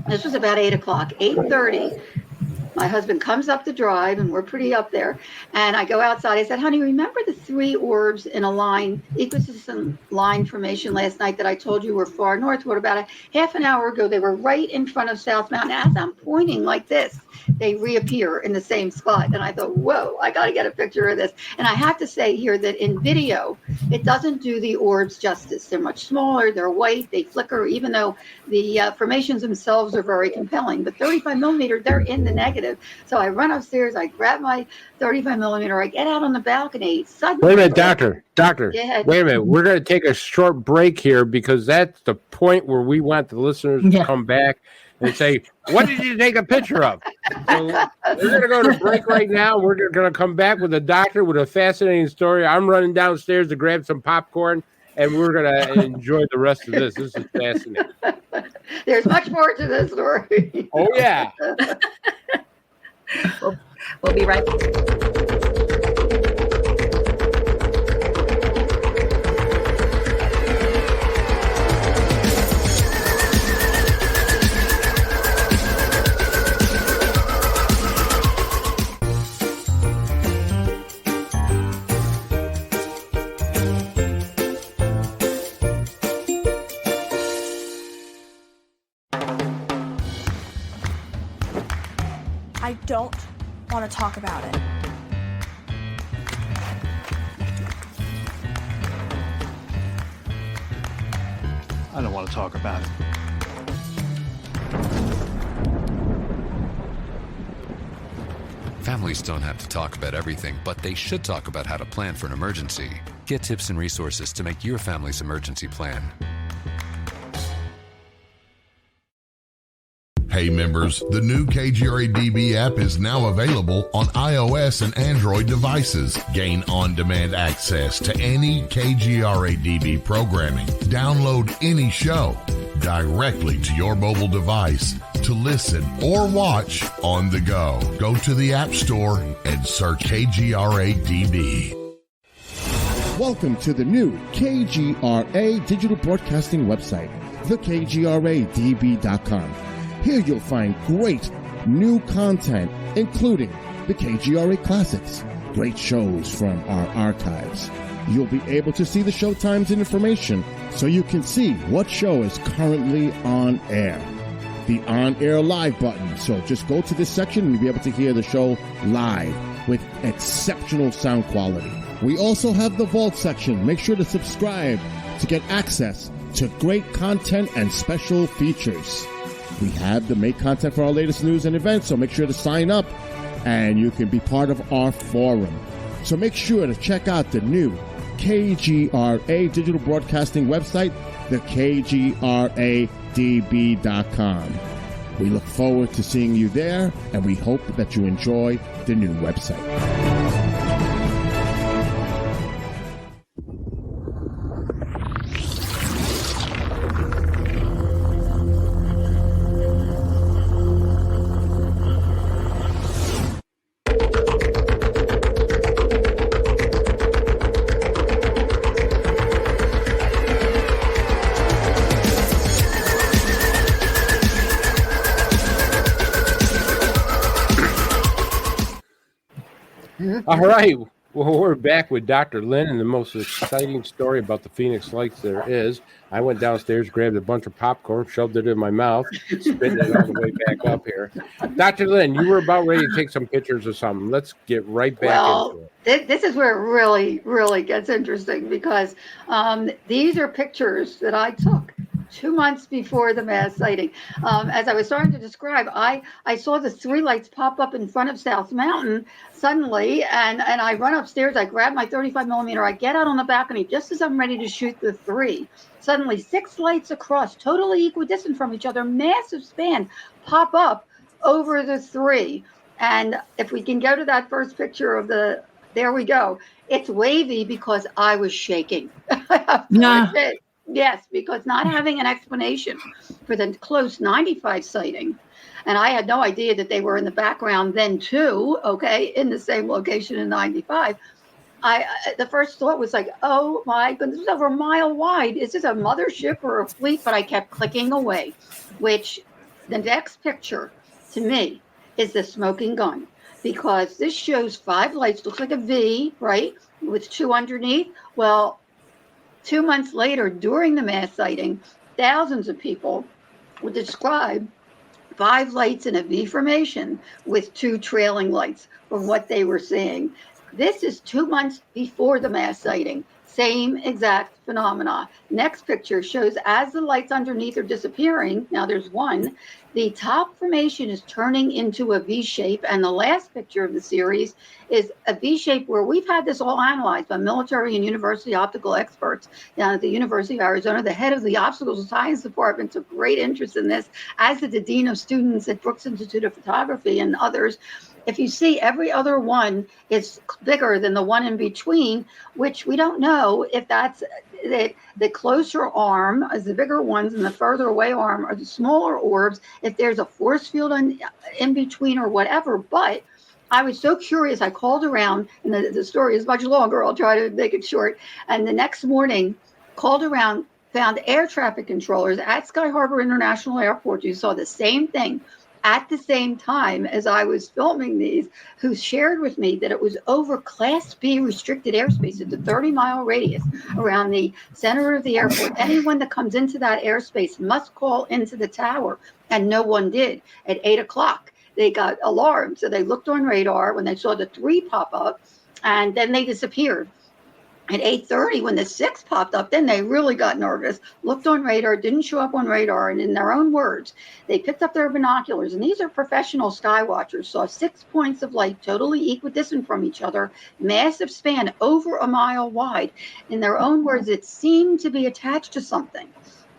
This was about 8 o'clock, 8:30. My husband comes up the drive, and we're pretty up there. And I go outside. I said, honey, remember the 3 orbs in a line, ecosystem line formation last night that I told you were far north? What about a half an hour ago? They were right in front of South Mountain. As I'm pointing like this, they reappear in the same spot. And I thought, whoa, I got to get a picture of this. And I have to say here that in video, it doesn't do the orbs justice. They're much smaller. They're white. They flicker, even though the formations themselves are very compelling. But 35 millimeter, they're in the negative. So I run upstairs, I grab my 35 millimeter, I get out on the balcony. Suddenly, wait a minute, Doctor. Yeah. Wait a minute. We're going to take a short break here because that's the point where we want the listeners to come back and say, what did you take a picture of? So we're going to go to break right now. We're going to come back with a doctor with a fascinating story. I'm running downstairs to grab some popcorn, and we're going to enjoy the rest of this. This is fascinating. There's much more to this story. Oh, yeah. We'll be right back. I don't want to talk about it. I don't want to talk about it. Families don't have to talk about everything, but they should talk about how to plan for an emergency. Get tips and resources to make your family's emergency plan. Hey members, the new KGRA-DB app is now available on iOS and Android devices. Gain on-demand access to any KGRA-DB programming. Download any show directly to your mobile device to listen or watch on the go. Go to the App Store and search KGRA-DB. Welcome to the new KGRA digital broadcasting website, thekgradb.com. Here you'll find great new content, including the KGRA Classics, great shows from our archives. You'll be able to see the show times and information so you can see what show is currently on air. The on-air live button. So just go to this section and you'll be able to hear the show live with exceptional sound quality. We also have the Vault section. Make sure to subscribe to get access to great content and special features. We have the make content for our latest news and events, so make sure to sign up and you can be part of our forum. So make sure to check out the new KGRA digital broadcasting website, thekgradb.com. We look forward to seeing you there, and we hope that you enjoy the new website. All right. Well, we're back with Dr. Lynne and the most exciting story about the Phoenix Lights there is. I went downstairs, grabbed a bunch of popcorn, shoved it in my mouth, spitting it all the way back up here. Dr. Lynne, you were about ready to take some pictures of something. Let's get right back into it. This is where it really, really gets interesting because these are pictures that I took 2 months before the mass sighting. As I was starting to describe, I saw the 3 lights pop up in front of South Mountain suddenly, and I run upstairs. I grab my 35 millimeter. I get out on the balcony just as I'm ready to shoot the 3. Suddenly, 6 lights across, totally equidistant from each other, massive span, pop up over the 3. And if we can go to that first picture of there we go. It's wavy because I was shaking. Yeah. Yes, because not having an explanation for the close 95 sighting, and I had no idea that they were in the background then too, okay, in the same location in 95. The first thought was like, oh my goodness, this is over a mile wide. Is this a mothership or a fleet? But I kept clicking away, which the next picture to me is the smoking gun, because this shows 5 lights, looks like a V, right, with 2 underneath. Well, 2 months later, during the mass sighting, thousands of people would describe 5 lights in a V formation with 2 trailing lights from what they were seeing. This is 2 months before the mass sighting. Same exact phenomena. Next picture shows as the lights underneath are disappearing, now there's 1, the top formation is turning into a V shape. And the last picture of the series is a V shape where we've had this all analyzed by military and university optical experts down at the University of Arizona. The head of the optical science department took great interest in this, as did the dean of students at Brooks Institute of Photography and others. If you see, every other one is bigger than the one in between, which we don't know if that's the closer arm is the bigger ones and the further away arm are the smaller orbs, if there's a force field in between or whatever. But I was so curious, I called around, and the story is much longer. I'll try to make it short. And the next morning, called around, found air traffic controllers at Sky Harbor International Airport. You saw the same thing at the same time as I was filming these, who shared with me that it was over Class B restricted airspace. It's a 30-mile radius around the center of the airport. Anyone that comes into that airspace must call into the tower, and no one did. At 8 o'clock, they got alarmed. So they looked on radar when they saw the 3 pop up, and then they disappeared. At 8:30, when the 6 popped up, then they really got nervous, looked on radar, didn't show up on radar, and in their own words, they picked up their binoculars, and these are professional sky watchers, saw 6 points of light totally equidistant from each other, massive span over a mile wide. In their own words, it seemed to be attached to something,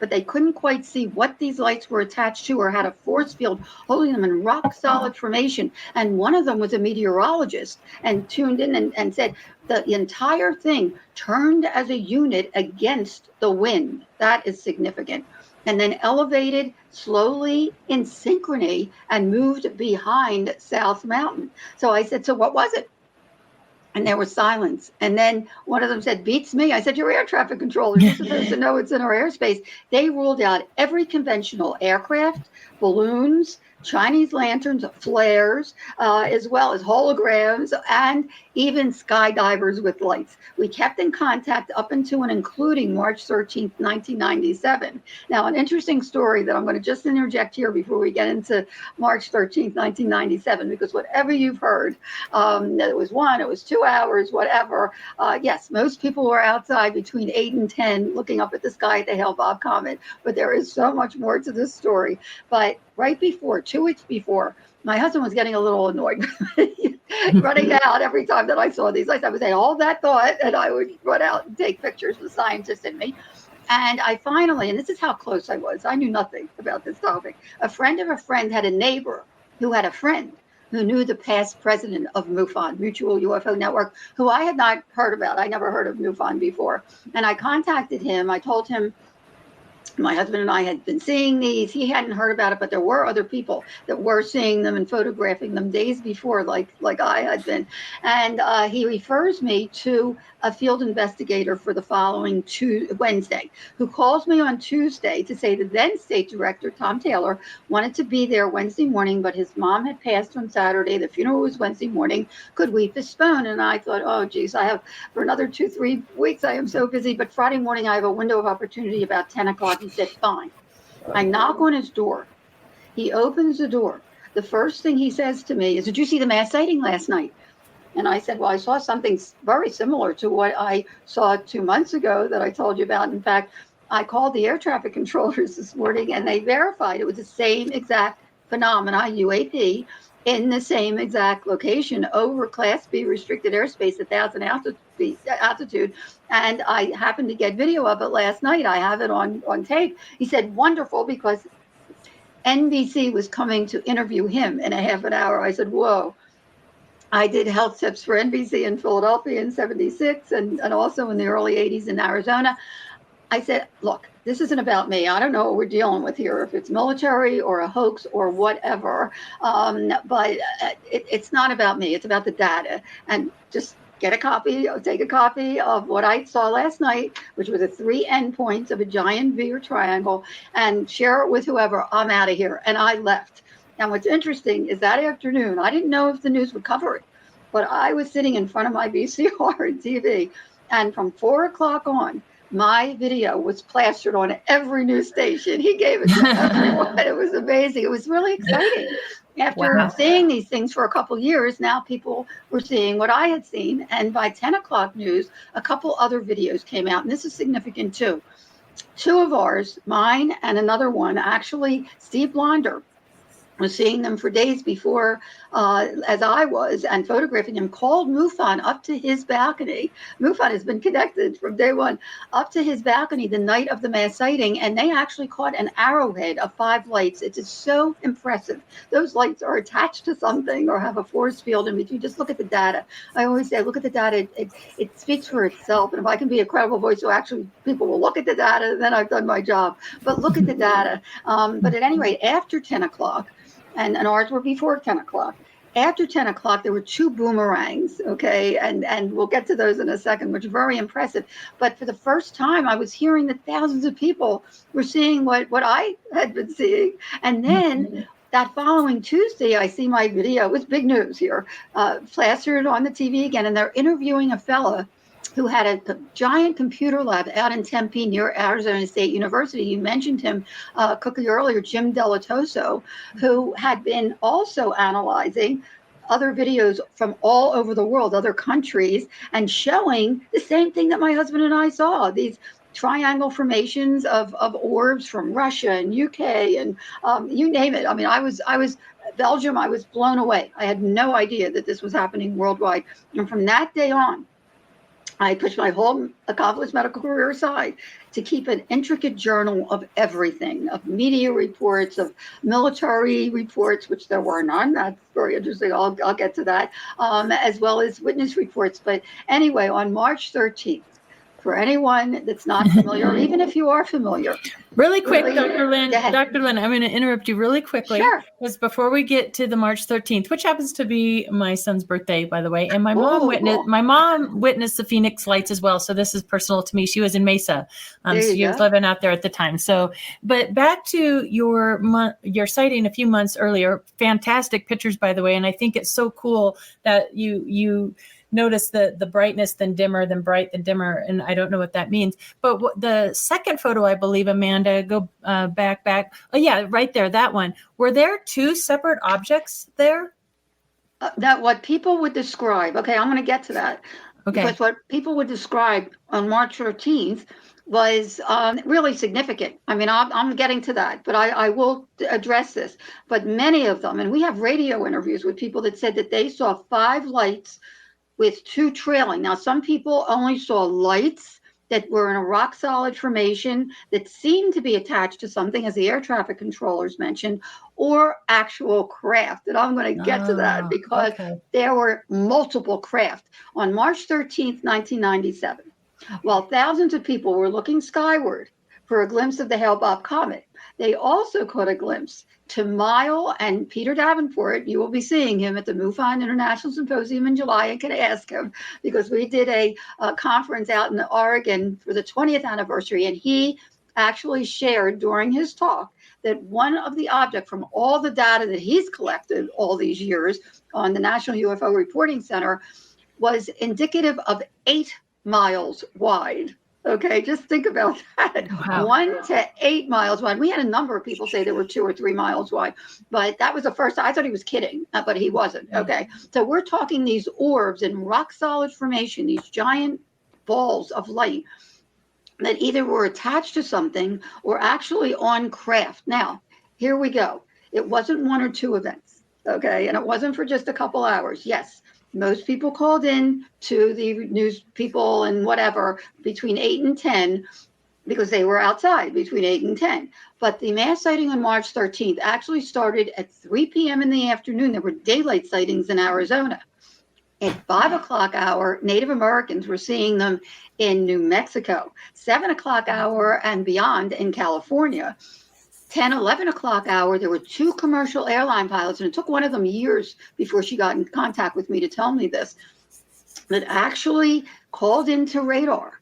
but they couldn't quite see what these lights were attached to or had a force field holding them in rock solid formation. And one of them was a meteorologist and tuned in and said the entire thing turned as a unit against the wind. That is significant. And then elevated slowly in synchrony and moved behind South Mountain. So I said, so what was it? And there was silence. And then one of them said, beats me. I said, you're air traffic controllers. You're supposed to know it's in our airspace. They ruled out every conventional aircraft, balloons, Chinese lanterns, flares, as well as holograms, and even skydivers with lights. We kept in contact up until and including March 13th, 1997. Now, an interesting story that I'm going to just interject here before we get into March 13th, 1997, because whatever you've heard, that it was 1, it was 2 hours, whatever. Yes, most people were outside between 8 and 10 looking up at the sky at the Hale-Bopp comet, but there is so much more to this story. But right before, 2 weeks before, my husband was getting a little annoyed running out every time that I saw these lights. I would say, hold that thought, and I would run out and take pictures, the scientist in me. And I finally, and this is how close I was, I knew nothing about this topic. A friend of a friend had a neighbor who had a friend who knew the past president of MUFON, Mutual UFO Network, who I had not heard about. I never heard of MUFON before. And I contacted him. I told him my husband and I had been seeing these. He hadn't heard about it, but there were other people that were seeing them and photographing them days before, like I had been. And he refers me to a field investigator for the following Wednesday, who calls me on Tuesday to say the then state director, Tom Taylor, wanted to be there Wednesday morning, but his mom had passed on Saturday. The funeral was Wednesday morning. Could we postpone? And I thought, oh, geez, I have for another 2-3 weeks. I am so busy. But Friday morning, I have a window of opportunity about 10 o'clock. He said, fine. I knock on his door. He opens the door. The first thing he says to me is, did you see the mass sighting last night? And I said, well, I saw something very similar to what I saw 2 months ago that I told you about. In fact, I called the air traffic controllers this morning, and they verified it was the same exact phenomena, UAP, in the same exact location over Class B restricted airspace, 1,000 altitude. And I happened to get video of it last night. I have it on tape. He said, wonderful, because NBC was coming to interview him in a half an hour. I said, whoa. I did health tips for NBC in Philadelphia in 76 and also in the early 80s in Arizona. I said, look, this isn't about me. I don't know what we're dealing with here, if it's military or a hoax or whatever. But it's not about me. It's about the data. And just get a copy, or take a copy of what I saw last night, which was the 3 endpoints of a giant V or triangle, and share it with whoever. I'm out of here. And I left. And what's interesting is that afternoon, I didn't know if the news would cover it, but I was sitting in front of my VCR TV, and from 4 o'clock on, my video was plastered on every news station. He gave it to everyone. It was amazing. It was really exciting. After seeing these things for a couple years, now people were seeing what I had seen. And by 10 o'clock news, a couple other videos came out. And this is significant too. 2 of ours, mine and another one, actually, Steve Blonder was seeing them for days before, as I was, and photographing him, called MUFON up to his balcony. MUFON has been connected from day one, up to his balcony the night of the mass sighting, and they actually caught an arrowhead of 5 lights. It is so impressive. Those lights are attached to something or have a force field in between. Just look at the data. I always say, look at the data. It speaks for itself. And if I can be a credible voice, so actually people will look at the data, then I've done my job. But look at the data. But at any rate, after 10 o'clock, and ours were before 10 o'clock. After 10 o'clock, there were 2 boomerangs, okay? And we'll get to those in a second, which are very impressive. But for the first time, I was hearing that thousands of people were seeing what I had been seeing. And then that following Tuesday, I see my video. It was big news here, plastered on the TV again. And they're interviewing a fella who had a giant computer lab out in Tempe near Arizona State University. You mentioned him, Cookie, earlier, Jim Delatoso, who had been also analyzing other videos from all over the world, other countries, and showing the same thing that my husband and I saw, these triangle formations of orbs from Russia and UK and you name it. I mean, I was Belgium, I was blown away. I had no idea that this was happening worldwide. And from that day on, I pushed my whole accomplished medical career aside to keep an intricate journal of everything, of media reports, of military reports, which there were none. That's very interesting. I'll get to that, as well as witness reports. But anyway, on March 13th, for anyone that's not familiar, or even if you are familiar. Really quick, Dr. Lynne, I'm going to interrupt you really quickly. Sure. Because before we get to the March 13th, which happens to be my son's birthday, by the way, and my mom witnessed the Phoenix lights as well. So this is personal to me. She was in Mesa. She was living out there at the time. So, but back to your sighting a few months earlier, fantastic pictures, by the way. And I think it's so cool that you notice the brightness, then dimmer, then bright, then dimmer. And I don't know what that means. But the second photo, I believe, Amanda, go back. Oh, yeah, right there, that one. Were there 2 separate objects there? That what people would describe. Okay, I'm going to get to that. Okay. Because what people would describe on March 13th was really significant. I mean, I'm getting to that, but I will address this. But many of them, and we have radio interviews with people that said that they saw 5 lights with 2 trailing. Now, some people only saw lights that were in a rock solid formation that seemed to be attached to something, as the air traffic controllers mentioned, or actual craft. And I'm going to get to that because there were multiple craft. On March 13th, 1997, while thousands of people were looking skyward for a glimpse of the Hale-Bopp comet, they also caught a glimpse to Mile and Peter Davenport. You will be seeing him at the MUFON International Symposium in July, and can ask him, because we did a conference out in Oregon for the 20th anniversary, and he actually shared during his talk that one of the objects from all the data that he's collected all these years on the National UFO Reporting Center was indicative of 8 miles wide. Okay, just think about that. Wow. 1 to 8 miles wide. We had a number of people say they were 2 or 3 miles wide, but that was the first. I thought he was kidding, but he wasn't. Okay, so we're talking these orbs in rock solid formation, these giant balls of light that either were attached to something or actually on craft. Now, here we go. It wasn't one or two events, okay? And it wasn't for just a couple hours. Yes, most people called in to the news people and whatever between 8 and 10 because they were outside between 8 and 10. But the mass sighting on March 13th actually started at 3 p.m. in the afternoon. There were daylight sightings in Arizona. At 5 o'clock hour, Native Americans were seeing them in New Mexico. 7 o'clock hour and beyond in California. 10, 11 o'clock hour, there were two commercial airline pilots, and it took one of them years before she got in contact with me to tell me this, that actually called into radar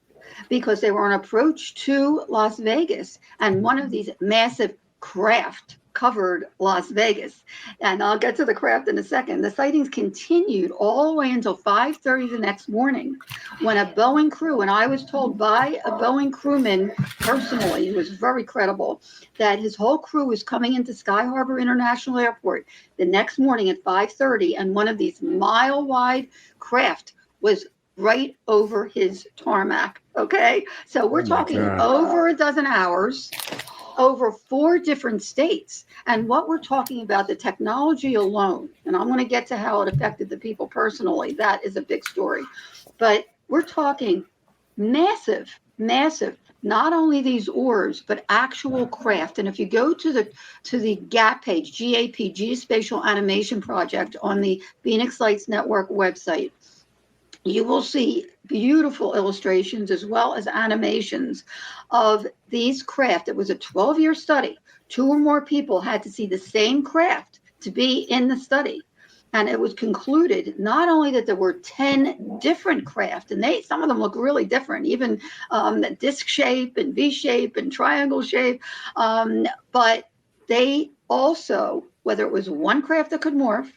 because they were on approach to Las Vegas, and one of these massive craft covered Las Vegas. And I'll get to the craft in a second. The sightings continued all the way until 5:30 the next morning when a Boeing crew, and I was told by a Boeing crewman personally, who was very credible, that his whole crew was coming into Sky Harbor International Airport the next morning at 5:30, and one of these mile-wide craft was right over his tarmac. Okay, so we're talking over a dozen hours, over 4 different states. And what we're talking about, the technology alone, and I'm going to get to how it affected the people personally. That is a big story. But we're talking massive, not only these orbs, but actual craft. And if you go to the GAP page, GAP, Geospatial Animation Project, on the Phoenix Lights Network website, you will see beautiful illustrations as well as animations of these craft. It was a 12-year study. 2 or more people had to see the same craft to be in the study. And it was concluded not only that there were 10 different craft, and some of them look really different, even the disc shape and V shape and triangle shape, but they also, whether it was one craft that could morph,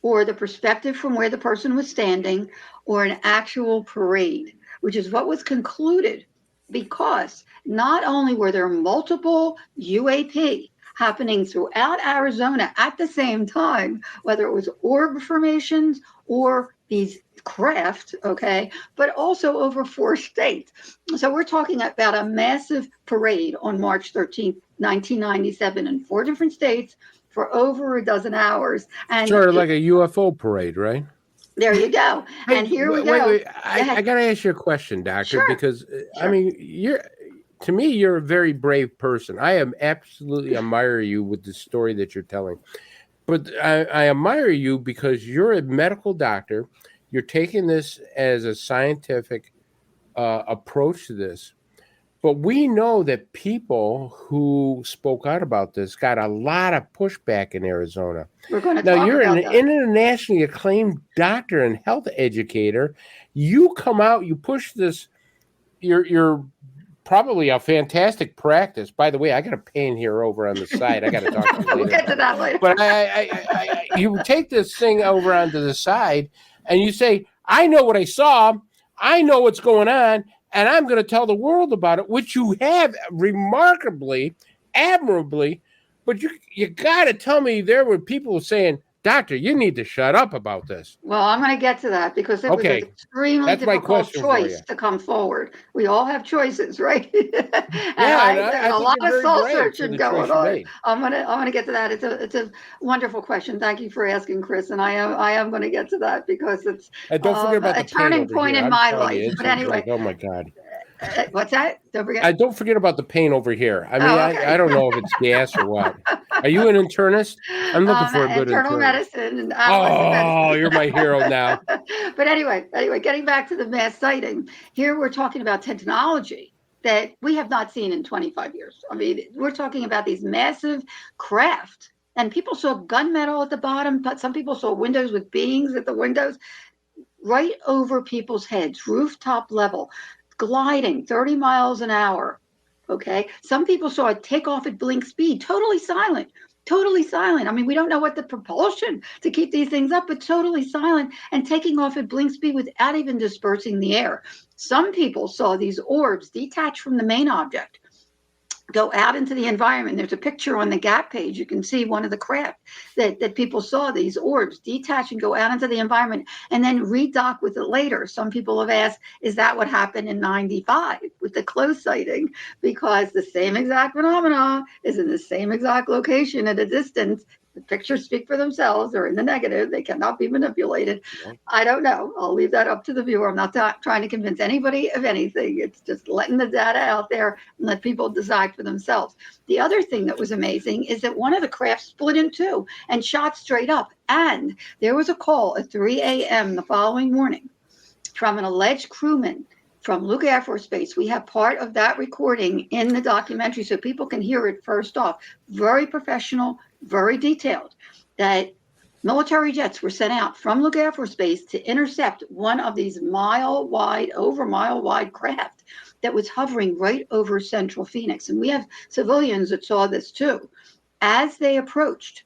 or the perspective from where the person was standing, or an actual parade, which is what was concluded, because not only were there multiple UAP happening throughout Arizona at the same time, whether it was orb formations or these craft, okay, but also over 4 states. So we're talking about a massive parade on March 13th, 1997 in 4 different states for over a dozen hours. And sort of like a UFO parade, right? There you go. Hey, and here we go. Wait. I got to ask you a question, Doctor, Sure. because I mean, to me, you're a very brave person. I absolutely admire you with the story that you're telling. But I admire you because you're a medical doctor. You're taking this as a scientific approach to this. But we know that people who spoke out about this got a lot of pushback in Arizona. We're going to now, talk you're about an that. internationally acclaimed doctor and health educator. You come out, you push this. You're probably a fantastic practice. By the way, I got a pain here over on the side. I got to talk to you later. We'll get to that later. But you take this thing over onto the side and you say, I know what I saw. I know what's going on. And I'm going to tell the world about it, which you have remarkably, admirably. But you got to tell me there were people saying, Doctor, you need to shut up about this. Well, I'm going to get to that because it was an extremely difficult choice to come forward. We all have choices, right? and there's a lot of soul searching going on. I'm going to get to that. It's a wonderful question. Thank you for asking, Chris. And I am going to get to that because it's don't forget about a turning point in my life. But anyway, like, oh my God. What's that? Don't forget. Don't forget about the pain over here. I mean, I don't know if it's gas or what. Are you an internist? I'm looking for a good internal internist. medicine and medicine. You're my hero now. But anyway, getting back to the mass sighting, here we're talking about technology that we have not seen in 25 years. I mean, we're talking about these massive craft, and people saw gunmetal at the bottom, but some people saw windows with beings at the windows, right over people's heads, rooftop level, gliding 30 miles an hour. Okay. Some people saw it take off at blink speed, totally silent. I mean, we don't know what the propulsion to keep these things up, but totally silent and taking off at blink speed without even dispersing the air. Some people saw these orbs detach from the main object, go out into the environment. There's a picture on the Gap page. You can see one of the craft that people saw, these orbs detach and go out into the environment and then redock with it later. Some people have asked, is that what happened in 95 with the close sighting? Because the same exact phenomena is in the same exact location at a distance. The pictures speak for themselves. They're in the negative. They cannot be manipulated. I don't know. I'll leave that up to the viewer. I'm not trying to convince anybody of anything. It's just letting the data out there and let people decide for themselves. The other thing that was amazing is that one of the crafts split in two and shot straight up. And there was a call at 3 a.m. the following morning from an alleged crewman from Luke Air Force Base. We have part of that recording in the documentary so people can hear it first off. Very professional, very detailed, that military jets were sent out from Luke Air Force Base to intercept one of these over mile wide craft that was hovering right over central Phoenix. And we have civilians that saw this too. As they approached,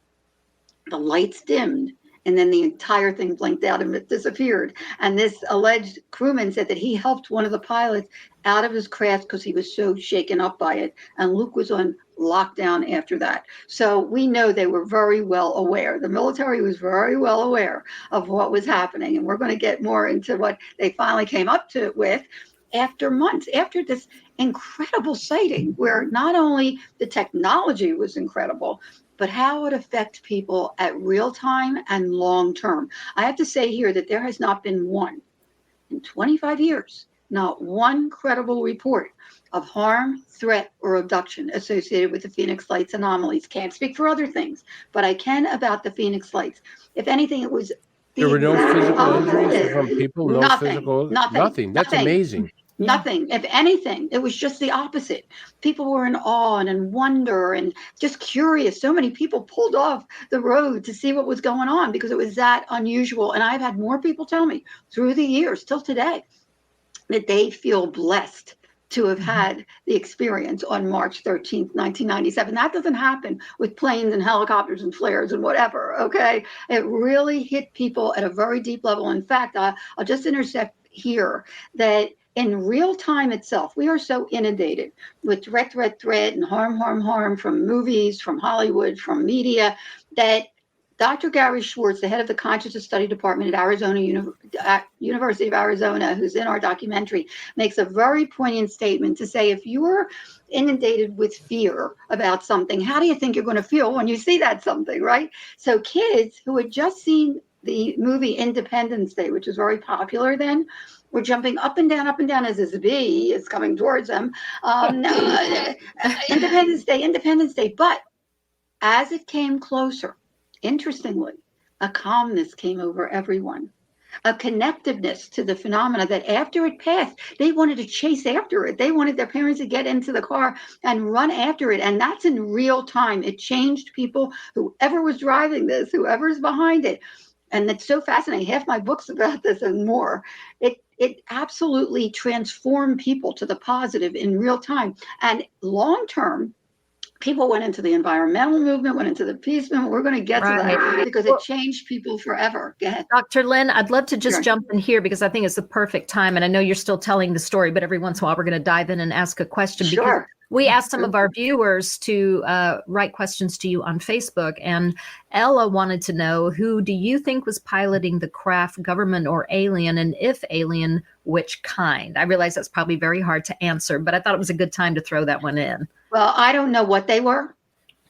the lights dimmed, and then the entire thing blinked out and it disappeared. And this alleged crewman said that he helped one of the pilots out of his craft because he was so shaken up by it. And Luke was on lockdown after that. So we know they were very well aware. The military was very well aware of what was happening. And we're going to get more into what they finally came up to with after months, after this incredible sighting, where not only the technology was incredible, but how it affects people at real time and long term. I have to say here that there has not been one in 25 years, not one credible report of harm, threat, or abduction associated with the Phoenix Lights anomalies. Can't speak for other things, but I can about the Phoenix Lights. If anything, it was there were no physical injuries from people, nothing. That's amazing. Nothing. If anything, it was just the opposite. People were in awe and in wonder and just curious. So many people pulled off the road to see what was going on because it was that unusual. And I've had more people tell me through the years, till today, that they feel blessed to have had the experience on March 13th, 1997. That doesn't happen with planes and helicopters and flares and whatever, okay? It really hit people at a very deep level. In fact, I'll just intercept here that in real time itself, we are so inundated with threat, and harm from movies, from Hollywood, from media, that Dr. Gary Schwartz, the head of the Consciousness Study Department at University of Arizona, who's in our documentary, makes a very poignant statement to say, if you're inundated with fear about something, how do you think you're going to feel when you see that something, right? So kids who had just seen the movie Independence Day, which was very popular then, were jumping up and down as this bee is coming towards them. Independence Day. But as it came closer, interestingly, a calmness came over everyone, a connectiveness to the phenomena that after it passed, they wanted to chase after it. They wanted their parents to get into the car and run after it. And that's in real time. It changed people, whoever was driving this, whoever's behind it. And it's so fascinating. Half my books about this and more. It absolutely transformed people to the positive in real time. And long term, people went into the environmental movement, went into the peace movement. We're going to get to that because it changed people forever. Go ahead. Dr. Lynne, I'd love to just jump in here because I think it's the perfect time. And I know you're still telling the story, but every once in a while we're going to dive in and ask a question. Because we asked some of our viewers to write questions to you on Facebook. And Ella wanted to know, who do you think was piloting the craft, government or alien? And if alien, which kind? I realize that's probably very hard to answer, but I thought it was a good time to throw that one in. Well, I don't know what they were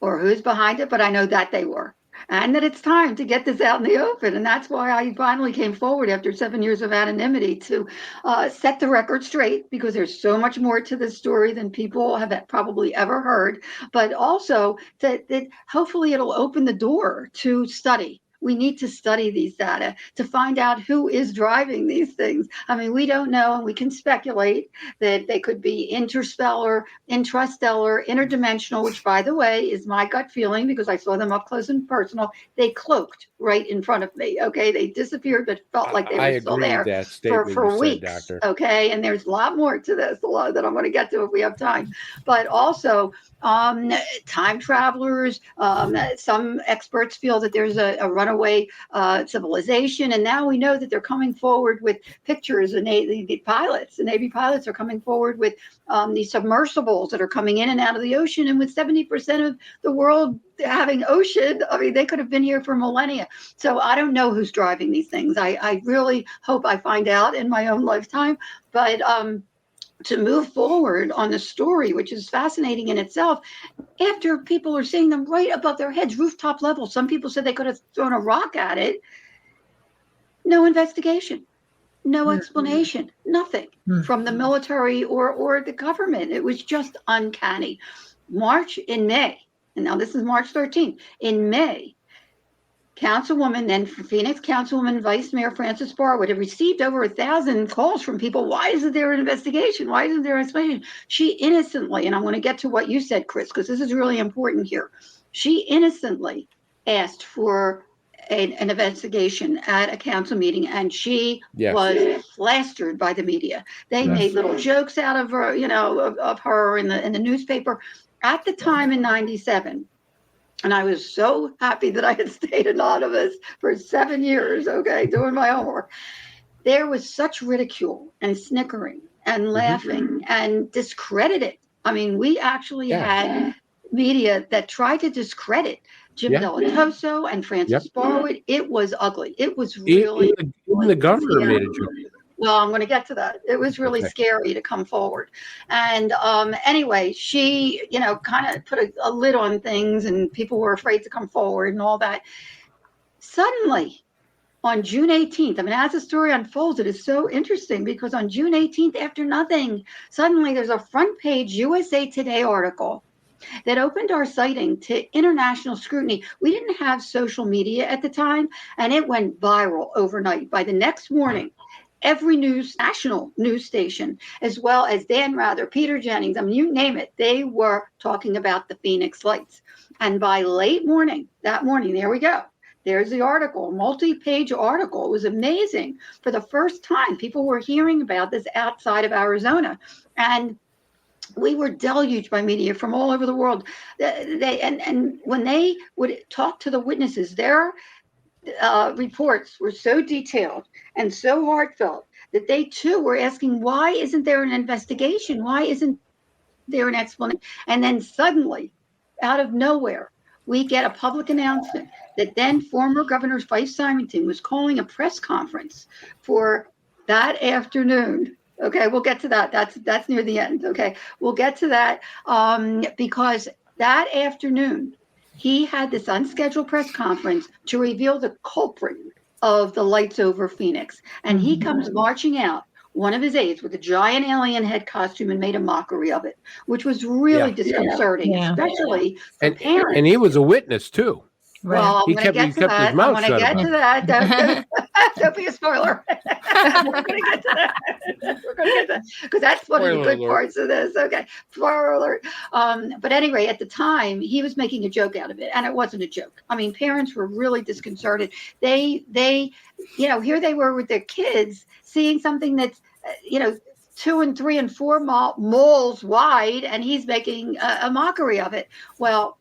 or who's behind it, but I know that they were. And that it's time to get this out in the open. And that's why I finally came forward after 7 years of anonymity to set the record straight, because there's so much more to this story than people have probably ever heard. But also that hopefully it'll open the door to study. We need to study these data to find out who is driving these things. I mean, we don't know, and we can speculate that they could be interstellar, interdimensional, which, by the way, is my gut feeling because I saw them up close and personal. They cloaked right in front of me, okay? They disappeared, but felt like they were still there for weeks, okay? And there's a lot more to this, that I'm going to get to if we have time. But also, time travelers, some experts feel that there's a run runaway civilization. And now we know that they're coming forward with pictures, and the Navy pilots are coming forward with these submersibles that are coming in and out of the ocean. And with 70% of the world having ocean, I mean, they could have been here for millennia. So I don't know who's driving these things. I really hope I find out in my own lifetime. But to move forward on the story, which is fascinating in itself, after people are seeing them right above their heads, rooftop level, some people said they could have thrown a rock at it. No investigation, no explanation, nothing from the military or the government. It was just uncanny. In May, and now this is March 13th, in May, Councilwoman, then Phoenix Councilwoman Vice Mayor Frances Barwood had received over 1,000 calls from people. Why isn't there an investigation? Why isn't there an explanation? She innocently, and I'm going to get to what you said, Chris, because this is really important here. She innocently asked for an investigation at a council meeting, and she was plastered by the media. They made little jokes out of her, of her in the newspaper. At the time in '97, and I was so happy that I had stayed anonymous for 7 years, doing my homework. There was such ridicule and snickering and laughing and discredited. I mean, we actually had media that tried to discredit Jim Delatoso and Frances Barwood. It was ugly. It was really... Even the governor made a joke. Well, I'm going to get to that. It was really scary to come forward. And anyway, she, kind of put a lid on things, and people were afraid to come forward and all that. Suddenly, on June 18th, I mean, as the story unfolds, it is so interesting because on June 18th, after nothing, suddenly there's a front page USA Today article that opened our sighting to international scrutiny. We didn't have social media at the time, and it went viral overnight. By the next morning, every national news station, as well as Dan Rather, Peter Jennings, I mean, you name it, they were talking about the Phoenix Lights. And by late morning, that morning, there we go. There's the article, multi-page article. It was amazing. For the first time, people were hearing about this outside of Arizona. And we were deluged by media from all over the world. And when they would talk to the witnesses, their reports were so detailed and so heartfelt that they too were asking, why isn't there an investigation? Why isn't there an explanation? And then suddenly, out of nowhere, we get a public announcement that then former Governor Fife Symington was calling a press conference for that afternoon. Okay, we'll get to that. That's near the end. Okay, we'll get to that because that afternoon, he had this unscheduled press conference to reveal the culprit of the lights over Phoenix. And he comes marching out, one of his aides, with a giant alien head costume and made a mockery of it, which was really disconcerting, especially for parents. And he was a witness, too. Well, I'm going to get to that. I'm going to get to that. Don't be a spoiler. We're going to get to that. We're going to get to that because that's one of the good parts of this. Okay, spoiler alert. But anyway, at the time, he was making a joke out of it, and it wasn't a joke. I mean, parents were really disconcerted. They, here they were with their kids seeing something that's, 2 and 3 and 4 malls wide, and he's making a mockery of it. Well,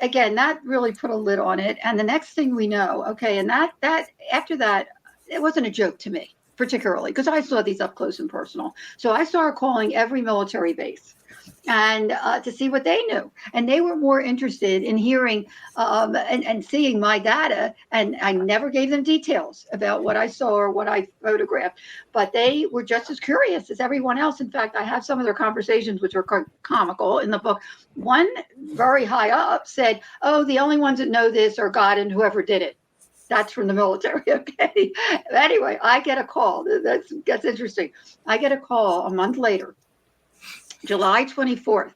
again, that really put a lid on it. And the next thing we know, and that after that, it wasn't a joke to me, particularly, because I saw these up close and personal. So I started calling every military base and to see what they knew. And they were more interested in hearing and seeing my data. And I never gave them details about what I saw or what I photographed, but they were just as curious as everyone else. In fact, I have some of their conversations, which are comical in the book. One very high up said, "Oh, the only ones that know this are God and whoever did it." That's from the military. Okay. Anyway, I get a call. That's interesting. I get a call a month later, July 24th,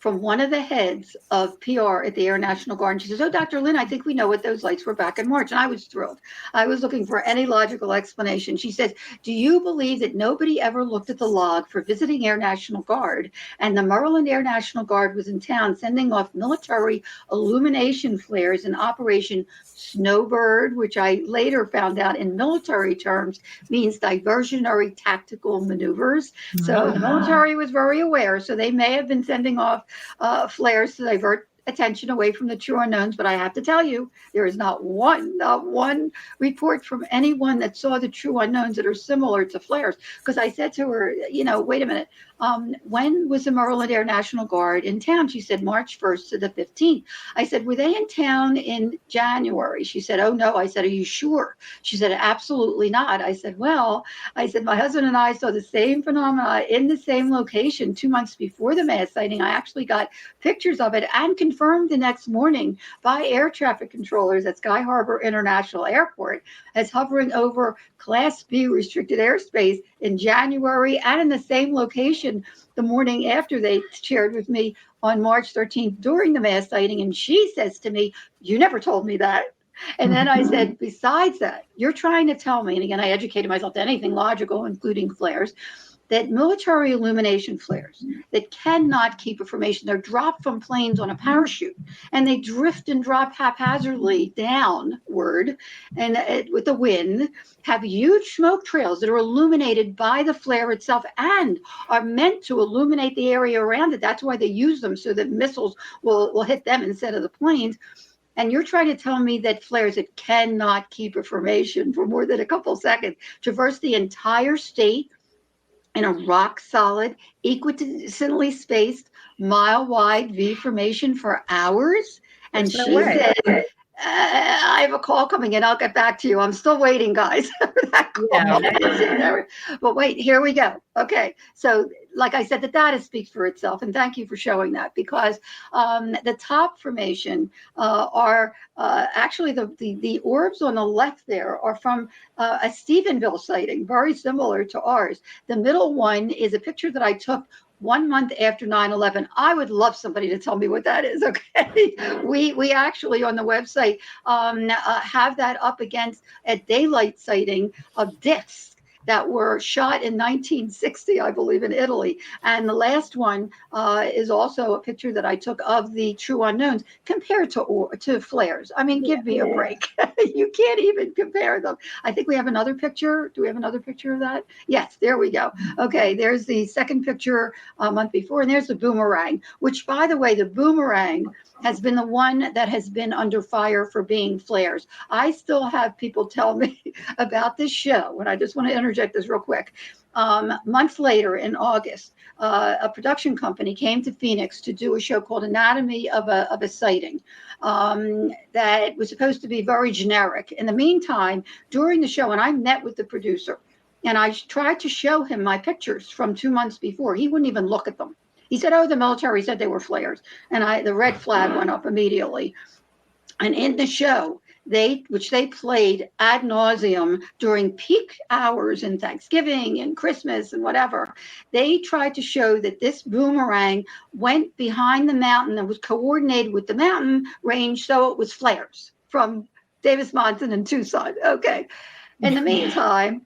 from one of the heads of PR at the Air National Guard. And she says, "Oh, Dr. Lynne, I think we know what those lights were back in March." And I was thrilled. I was looking for any logical explanation. She says, "Do you believe that nobody ever looked at the log for visiting Air National Guard? And the Maryland Air National Guard was in town sending off military illumination flares in Operation Snowbird," which I later found out in military terms means diversionary tactical maneuvers. So the military was very aware. So they may have been sending off flares to divert attention away from the true unknowns, but I have to tell you, there is not one report from anyone that saw the true unknowns that are similar to flares. Because I said to her, wait a minute, when was the Maryland Air National Guard in town? She said March 1st to the 15th. I said, were they in town in January? She said, oh no. I said, are you sure? She said, absolutely not. I said, well, my husband and I saw the same phenomena in the same location 2 months before the mass sighting. I actually got pictures of it and confirmed the next morning by air traffic controllers at Sky Harbor International Airport as hovering over Class B restricted airspace in January and in the same location the morning after they shared with me on March 13th during the mass sighting. And she says to me, you never told me that. And then I said, besides that, you're trying to tell me, and again, I educated myself to anything logical, including flares, that military illumination flares that cannot keep information, they're dropped from planes on a parachute, and they drift and drop haphazardly downward and with the wind, have huge smoke trails that are illuminated by the flare itself and are meant to illuminate the area around it. That's why they use them, so that missiles will hit them instead of the planes. And you're trying to tell me that flares that cannot keep information for more than a couple seconds traverse the entire state in a rock solid, equidistantly spaced, mile wide V formation for hours? And she said, I have a call coming in. I'll get back to you. I'm still waiting, guys. But wait, here we go. Okay. So like I said, the data speaks for itself. And thank you for showing that, because the top formation are actually the orbs on the left there are from a Stephenville sighting, very similar to ours. The middle one is a picture that I took 1 month after 9/11. I would love somebody to tell me what that is. Okay, we actually on the website have that up against a daylight sighting of discs that were shot in 1960, I believe, in Italy. And the last one is also a picture that I took of the true unknowns compared to flares. I mean, give me a break. You can't even compare them. I think we have another picture. Do we have another picture of that? Yes, there we go. Okay, there's the second picture a month before, and there's the boomerang, which, by the way, the boomerang has been the one that has been under fire for being flares. I still have people tell me about this show, and I just want to interject this real quick. Months later in August, a production company came to Phoenix to do a show called Anatomy of a Sighting that was supposed to be very generic. In the meantime, during the show, and I met with the producer, and I tried to show him my pictures from 2 months before. He wouldn't even look at them. He said, oh, the military said they were flares. And the red flag went up immediately. And in the show, which they played ad nauseum during peak hours in Thanksgiving and Christmas and whatever, they tried to show that this boomerang went behind the mountain and was coordinated with the mountain range, so it was flares from Davis Monthan and Tucson. Okay. In the meantime,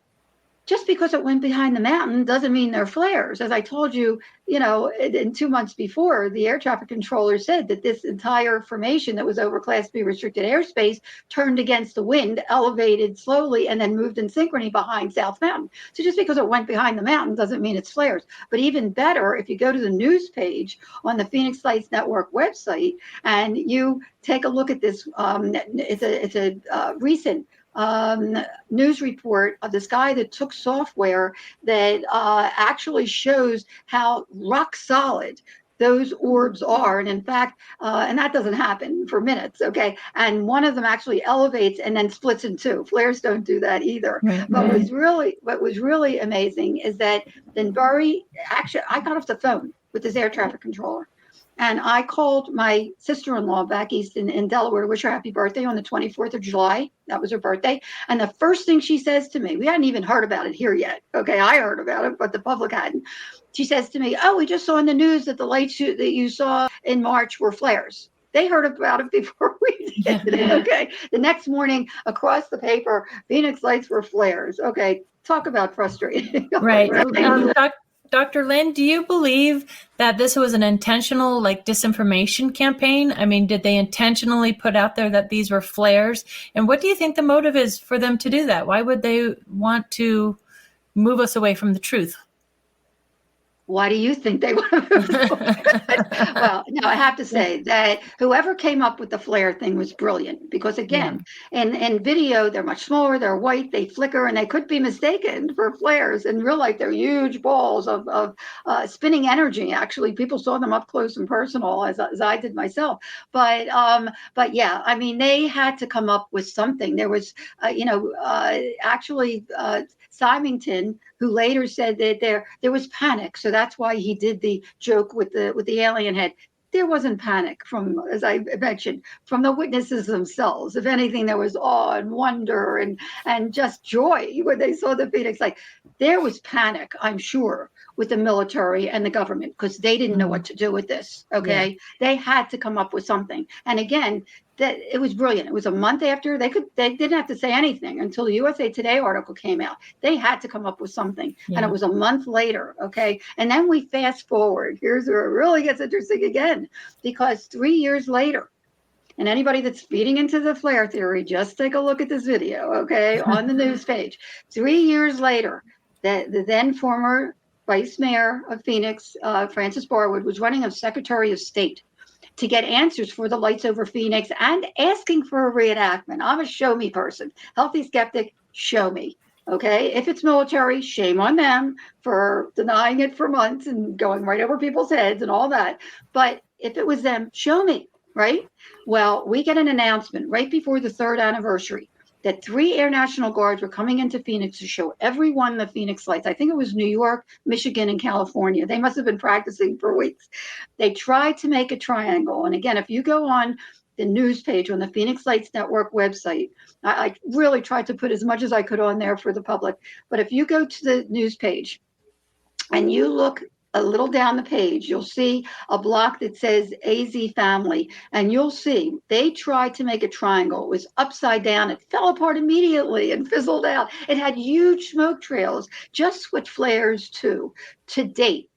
just because it went behind the mountain doesn't mean they're flares. As I told you, in 2 months before, the air traffic controller said that this entire formation that was over Class B restricted airspace turned against the wind, elevated slowly, and then moved in synchrony behind South Mountain. So just because it went behind the mountain doesn't mean it's flares. But even better, if you go to the news page on the Phoenix Lights Network website and you take a look at this, it's a recent news report of this guy that took software that actually shows how rock solid those orbs are. And in fact, and that doesn't happen for minutes, okay? And one of them actually elevates and then splits in two. Flares don't do that either. Right. But what was really amazing is that actually, I got off the phone with this air traffic controller. And I called my sister-in-law back east in Delaware to wish her happy birthday on the 24th of July. That was her birthday. And the first thing she says to me, we hadn't even heard about it here yet. Okay, I heard about it, but the public hadn't. She says to me, oh, we just saw in the news that the lights that you saw in March were flares. They heard about it before we did. Okay. The next morning, across the paper, Phoenix lights were flares. Okay, talk about frustrating. Right. Dr. Lynne, do you believe that this was an intentional disinformation campaign? I mean, did they intentionally put out there that these were flares? And what do you think the motive is for them to do that? Why would they want to move us away from the truth? Why do you think they want to move forward? Well, no, I have to say that whoever came up with the flare thing was brilliant because, again, in video, they're much smaller, they're white, they flicker, and they could be mistaken for flares. In real life, they're huge balls of spinning energy. Actually, people saw them up close and personal, as I did myself. But yeah, I mean, they had to come up with something. There was, actually, Symington, who later said that there was panic, so that's why he did the joke with the alien head. There wasn't panic from, as I mentioned, from the witnesses themselves. If anything, there was awe and wonder and just joy when they saw the Phoenix Light. There was panic, I'm sure, with the military and the government because they didn't know what to do with this. Okay, they had to come up with something. And again, that it was brilliant. It was a month after they didn't have to say anything until the USA Today article came out. They had to come up with something, and it was a month later. Okay, and then we fast forward. Here's where it really gets interesting again, because 3 years later, and anybody that's feeding into the flare theory, just take a look at this video, okay, on the news page. 3 years later, the then former Vice Mayor of Phoenix, Francis Barwood, was running as Secretary of State to get answers for the lights over Phoenix and asking for a reenactment. I'm a show me person. Healthy skeptic, show me. Okay. If it's military, shame on them for denying it for months and going right over people's heads and all that. But if it was them, show me. Right. Well, we get an announcement right before the 3rd anniversary that 3 Air National Guards were coming into Phoenix to show everyone the Phoenix Lights. I think it was New York, Michigan, and California. They must have been practicing for weeks. They tried to make a triangle. And again, if you go on the news page on the Phoenix Lights Network website, I really tried to put as much as I could on there for the public. But if you go to the news page and you look a little down the page, you'll see a block that says AZ Family, and you'll see they tried to make a triangle. It was upside down. It fell apart immediately and fizzled out. It had huge smoke trails, just with flares too. To date,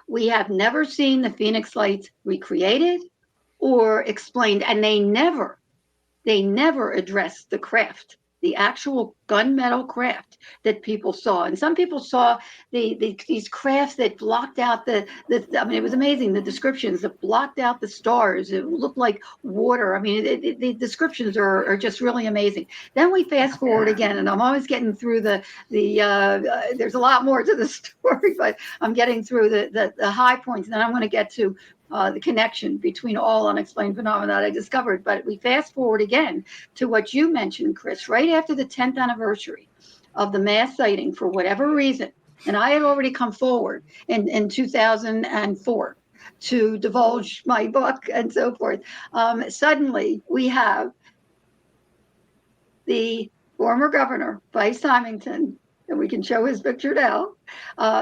we have never seen the Phoenix Lights recreated or explained, and they never addressed the craft, the actual gunmetal craft that people saw. And some people saw these crafts that blocked out the I mean, it was amazing, the descriptions that blocked out the stars. It looked like water. I mean, the descriptions are just really amazing. Then we fast forward again, and I'm always getting through there's a lot more to the story, but I'm getting through the high points, and then I'm going to get to the connection between all unexplained phenomena that I discovered. But we fast forward again to what you mentioned, Chris, right after the 10th anniversary of the mass sighting, for whatever reason. And I had already come forward in 2004 to divulge my book and so forth. Suddenly we have the former governor, Vice Symington, and we can show his picture now,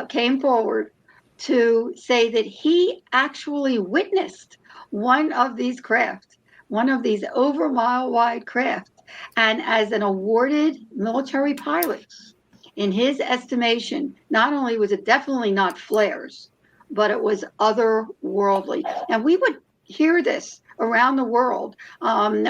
came forward to say that he actually witnessed one of these craft, one of these over mile wide craft. And as an awarded military pilot, in his estimation, not only was it definitely not flares, but it was otherworldly. And we would hear this around the world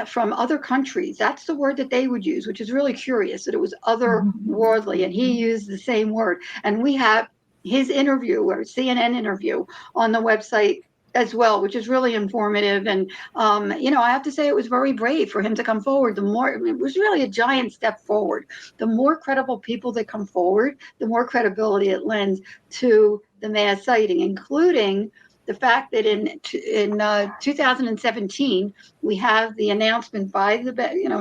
from other countries. That's the word that they would use, which is really curious, that it was otherworldly. And he used the same word. And we have his interview, or CNN interview, on the website as well, which is really informative. And, I have to say it was very brave for him to come forward. It was really a giant step forward. The more credible people that come forward, the more credibility it lends to the mass sighting, including the fact that in 2017, we have the announcement by the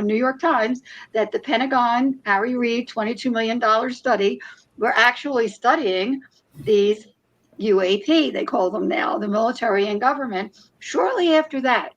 New York Times that the Pentagon, Harry Reid, $22 million study, we're actually studying these UAP, they call them now, the military and government. Shortly after that,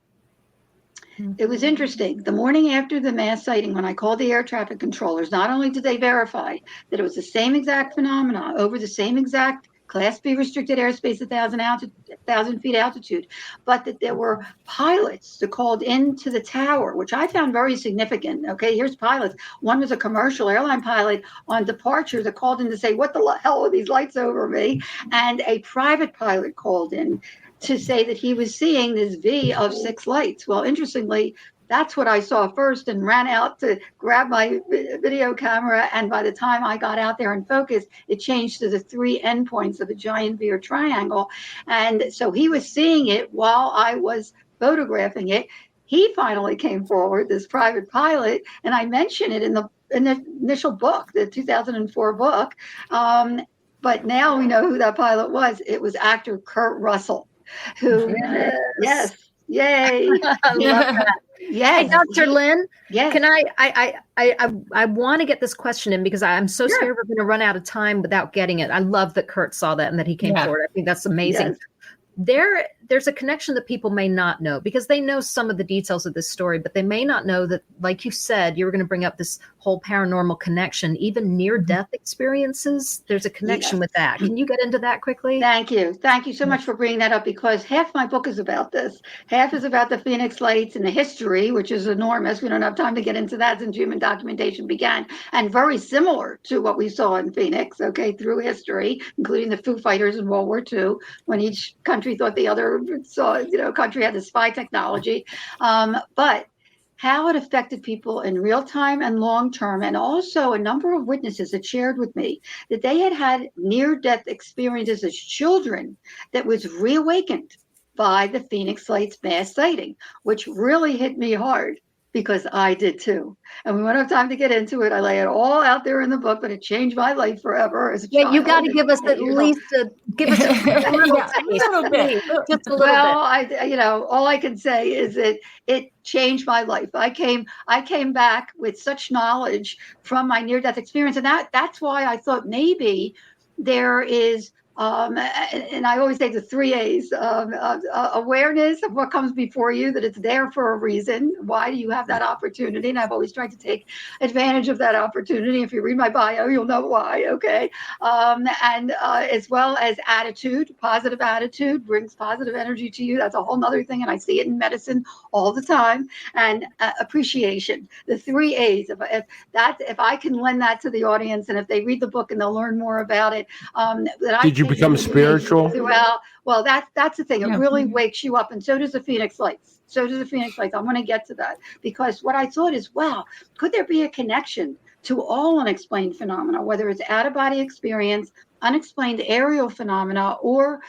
it was interesting. The morning after the mass sighting, when I called the air traffic controllers, not only did they verify that it was the same exact phenomena over the same exact Class B restricted airspace, 1,000 feet altitude, but that there were pilots that called into the tower, which I found very significant. Okay, here's pilots. One was a commercial airline pilot on departure that called in to say, what the hell are these lights over me? And a private pilot called in to say that he was seeing this V of 6 lights. Well, interestingly, that's what I saw first and ran out to grab my video camera. And by the time I got out there and focused, it changed to the 3 endpoints of a giant Beer triangle. And so he was seeing it while I was photographing it. He finally came forward, this private pilot, and I mention it in the initial book, the 2004 book. But now we know who that pilot was. It was actor Kurt Russell, who, yes, yay. I love that. Yes. Hey, Dr. Lynne, yes. Can I want to get this question in because I'm so scared we're going to run out of time without getting it. I love that Kurt saw that and that he came forward. I think that's amazing. Yes. There's a connection that people may not know because they know some of the details of this story, but they may not know that, like you said, you were going to bring up this whole paranormal connection, even near-death experiences. There's a connection with that. Can you get into that quickly? Thank you. Thank you so much for bringing that up because half my book is about this. Half is about the Phoenix Lights and the history, which is enormous. We don't have time to get into that since human documentation began, and very similar to what we saw in Phoenix, okay, through history, including the Foo Fighters in World War II, when each country thought the other country had the spy technology. But how it affected people in real time and long term, and also a number of witnesses had shared with me that they had near-death experiences as children that was reawakened by the Phoenix Lights mass sighting, which really hit me hard because I did too. And we won't have time to get into it. I lay it all out there in the book, but it changed my life forever as a child. You got to give us at least a little bit. Just a little bit. All I can say is that it changed my life. I came back with such knowledge from my near-death experience, and that's why I thought maybe there is. And I always say the 3 A's, awareness of what comes before you, that it's there for a reason. Why do you have that opportunity? And I've always tried to take advantage of that opportunity. If you read my bio, you'll know why. Okay. And as well as attitude, positive attitude brings positive energy to you. That's a whole nother thing. And I see it in medicine all the time. And appreciation, the 3 A's. If I can lend that to the audience, and if they read the book and they'll learn more about it, Did you become spiritual? Well, that's the thing. It really wakes you up, and so does the Phoenix Lights. I'm going to get to that because what I thought is, wow, could there be a connection to all unexplained phenomena, whether it's out-of-body experience, unexplained aerial phenomena, or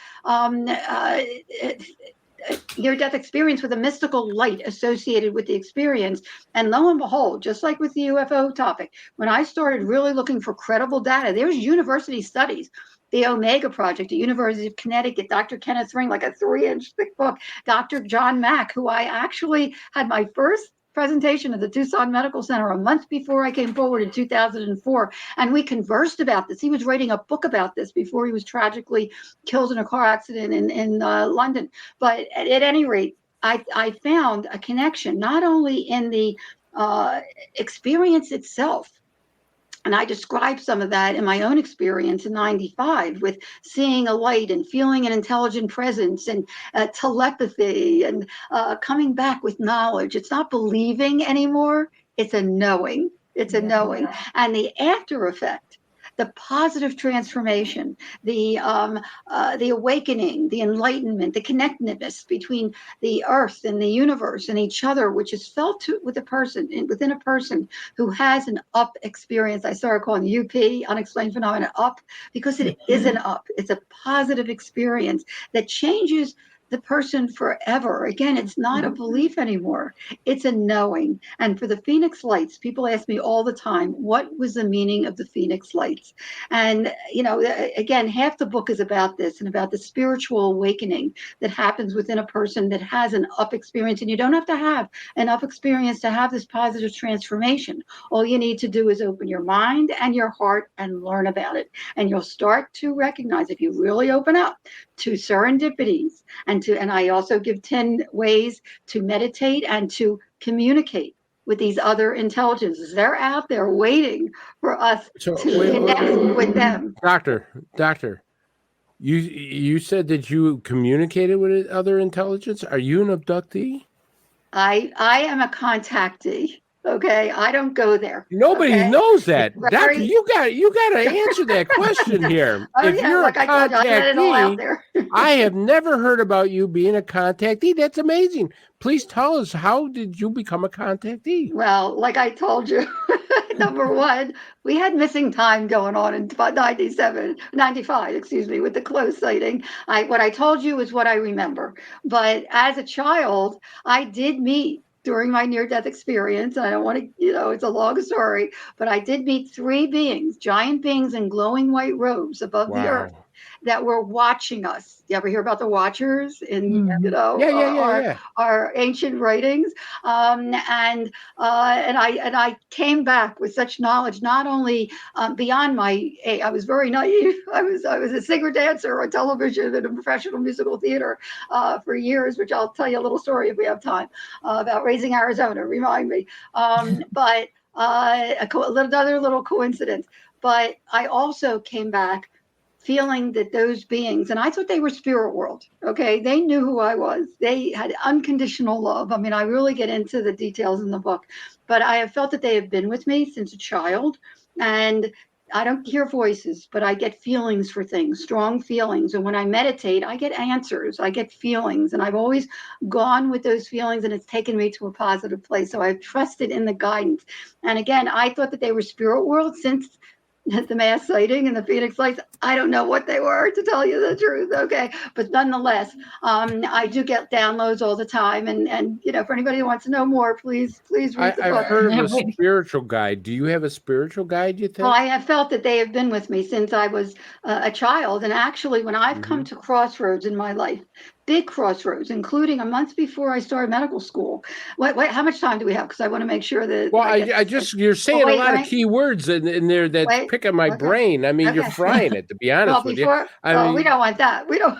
near-death experience with a mystical light associated with the experience? And lo and behold, just like with the UFO topic, when I started really looking for credible data, there's university studies. The Omega Project at University of Connecticut, Dr. Kenneth Ring, like a 3-inch thick book, Dr. John Mack, who I actually had my first presentation at the Tucson Medical Center a month before I came forward in 2004. And we conversed about this. He was writing a book about this before he was tragically killed in a car accident in London. But at any rate, I found a connection, not only in the experience itself, and I described some of that in my own experience in 95 with seeing a light and feeling an intelligent presence and telepathy and coming back with knowledge. It's not believing anymore. It's a knowing. It's a knowing. And the after effect, the positive transformation, the awakening, the enlightenment, the connectedness between the earth and the universe and each other, which is felt within a person who has an up experience. I started calling UP, unexplained phenomena, up, because it is an up. It's a positive experience that changes the person forever. Again, it's not a belief anymore. It's a knowing. And for the Phoenix Lights, people ask me all the time, what was the meaning of the Phoenix Lights? And, again, half the book is about this and about the spiritual awakening that happens within a person that has an up experience. And you don't have to have an up experience to have this positive transformation. All you need to do is open your mind and your heart and learn about it. And you'll start to recognize, if you really open up to serendipities, and I also give 10 ways to meditate and to communicate with these other intelligences. They're out there waiting for us to connect with them. Doctor, you said that you communicated with other intelligence. Are you an abductee? I am a contactee. Okay, I don't go there. Nobody okay? knows that, It's Doctor. very- You got to answer that question here. Oh, If yeah, you're like a I told you, I let it all out contactee, there. I have never heard about you being a contactee. That's amazing. Please tell us, how did you become a contactee? Well, like I told you, number one, we had missing time going on in 95, excuse me, with the close sighting. What I told you is what I remember. But as a child, I did meet during my near-death experience. I don't want to, it's a long story, but I did meet 3 beings, giant beings in glowing white robes above the earth that were watching us. You ever hear about the Watchers in, our ancient writings? And I came back with such knowledge, not only beyond my age. I was very naive. I was a singer dancer on television and a professional musical theater for years, which I'll tell you a little story if we have time about Raising Arizona. Remind me. But another little coincidence. But I also came back feeling that those beings, and I thought they were spirit world. Okay. They knew who I was. They had unconditional love. I mean, I really get into the details in the book, but I have felt that they have been with me since a child. And I don't hear voices, but I get feelings for things, strong feelings. And when I meditate, I get answers, I get feelings. And I've always gone with those feelings, and it's taken me to a positive place. So I've trusted in the guidance. And again, I thought that they were spirit world since the mass sighting and the Phoenix lights. I don't know what they were, to tell you the truth. Okay. But nonetheless, I do get downloads all the time. And for anybody who wants to know more, please read the book. I've heard of a spiritual guide. Do you have a spiritual guide, you think? Well, I have felt that they have been with me since I was a child. And actually, when I've come to crossroads in my life, big crossroads, including a month before I started medical school. How much time do we have? Because I want to make sure that. Well, you're saying a lot of key words in there that's picking my brain. I mean, you're frying it, to be honest with you. We don't want that. We don't.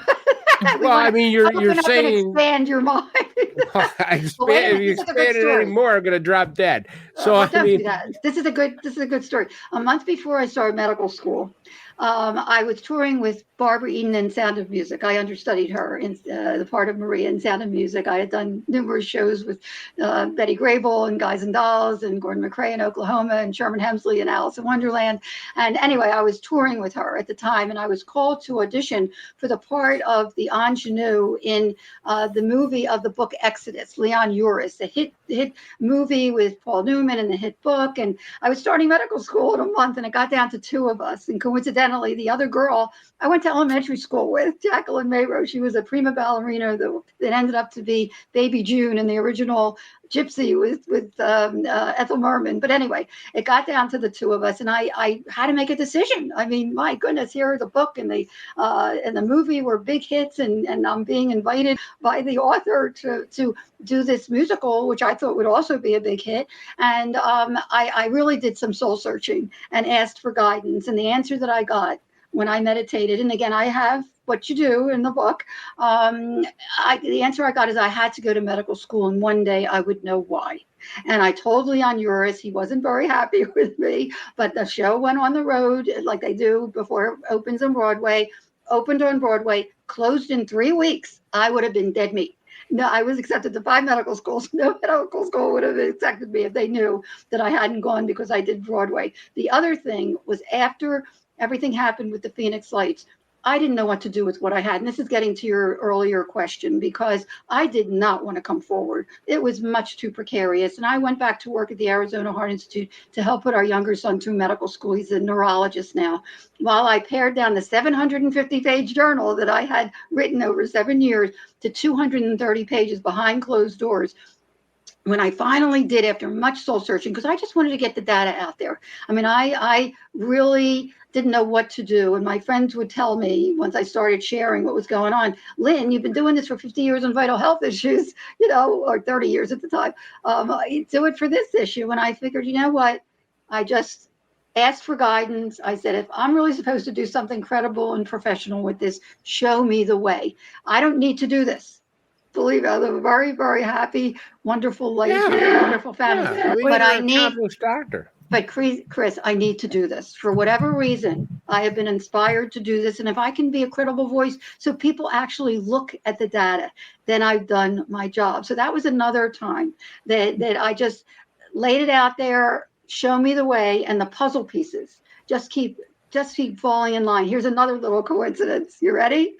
You're saying expand your mind. If you expand it anymore, I'm going to drop dead. So don't do that. This is a good story. A month before I started medical school, I was touring with Barbara Eden in Sound of Music. I understudied her in the part of Maria in Sound of Music. I had done numerous shows with Betty Grable and Guys and Dolls and Gordon McRae in Oklahoma and Sherman Hemsley and Alice in Wonderland. And anyway, I was touring with her at the time, and I was called to audition for the part of the ingenue in the movie of the book Exodus, Leon Uris, the hit movie with Paul Newman and the hit book. And I was starting medical school in a month, and it got down to 2 of us. And coincidentally, the other girl I went to elementary school with, Jacqueline Mayrow, she was a prima ballerina that ended up to be Baby June in the original Gypsy with Ethel Merman. But anyway, it got down to the 2 of us, and I had to make a decision. I mean, my goodness, here the book and the movie were big hits, and I'm being invited by the author to do this musical, which I thought would also be a big hit. And I really did some soul searching and asked for guidance. And the answer that I got when I meditated, and again, I have what you do in the book, the answer I got is I had to go to medical school, and one day I would know why. And I told Leon Uris, he wasn't very happy with me, but the show went on the road like they do before it opens on Broadway, opened on Broadway, closed in 3 weeks. I would have been dead meat. No, I was accepted to 5 medical schools. No medical school would have accepted me if they knew that I hadn't gone because I did Broadway. The other thing was, after everything happened with the Phoenix Lights, I didn't know what to do with what I had. And this is getting to your earlier question, because I did not want to come forward. It was much too precarious. And I went back to work at the Arizona Heart Institute to help put our younger son through medical school. He's a neurologist now. While I pared down the 750-page journal that I had written over 7 years to 230 pages behind closed doors, when I finally did, after much soul searching, because I just wanted to get the data out there. I mean, I really didn't know what to do. And my friends would tell me, once I started sharing what was going on, Lynn, you've been doing this for 50 years on vital health issues, or 30 years at the time. Do it for this issue. And I figured, you know what? I just asked for guidance. I said, if I'm really supposed to do something credible and professional with this, show me the way. I don't need to do this. Believe me, I live a very, very happy, wonderful life, wonderful family. Yeah, but I need, doctor. But Chris, I need to do this. For whatever reason, I have been inspired to do this. And if I can be a credible voice so people actually look at the data, then I've done my job. So that was another time that I just laid it out there, show me the way, and the puzzle pieces just keep falling in line. Here's another little coincidence. You ready?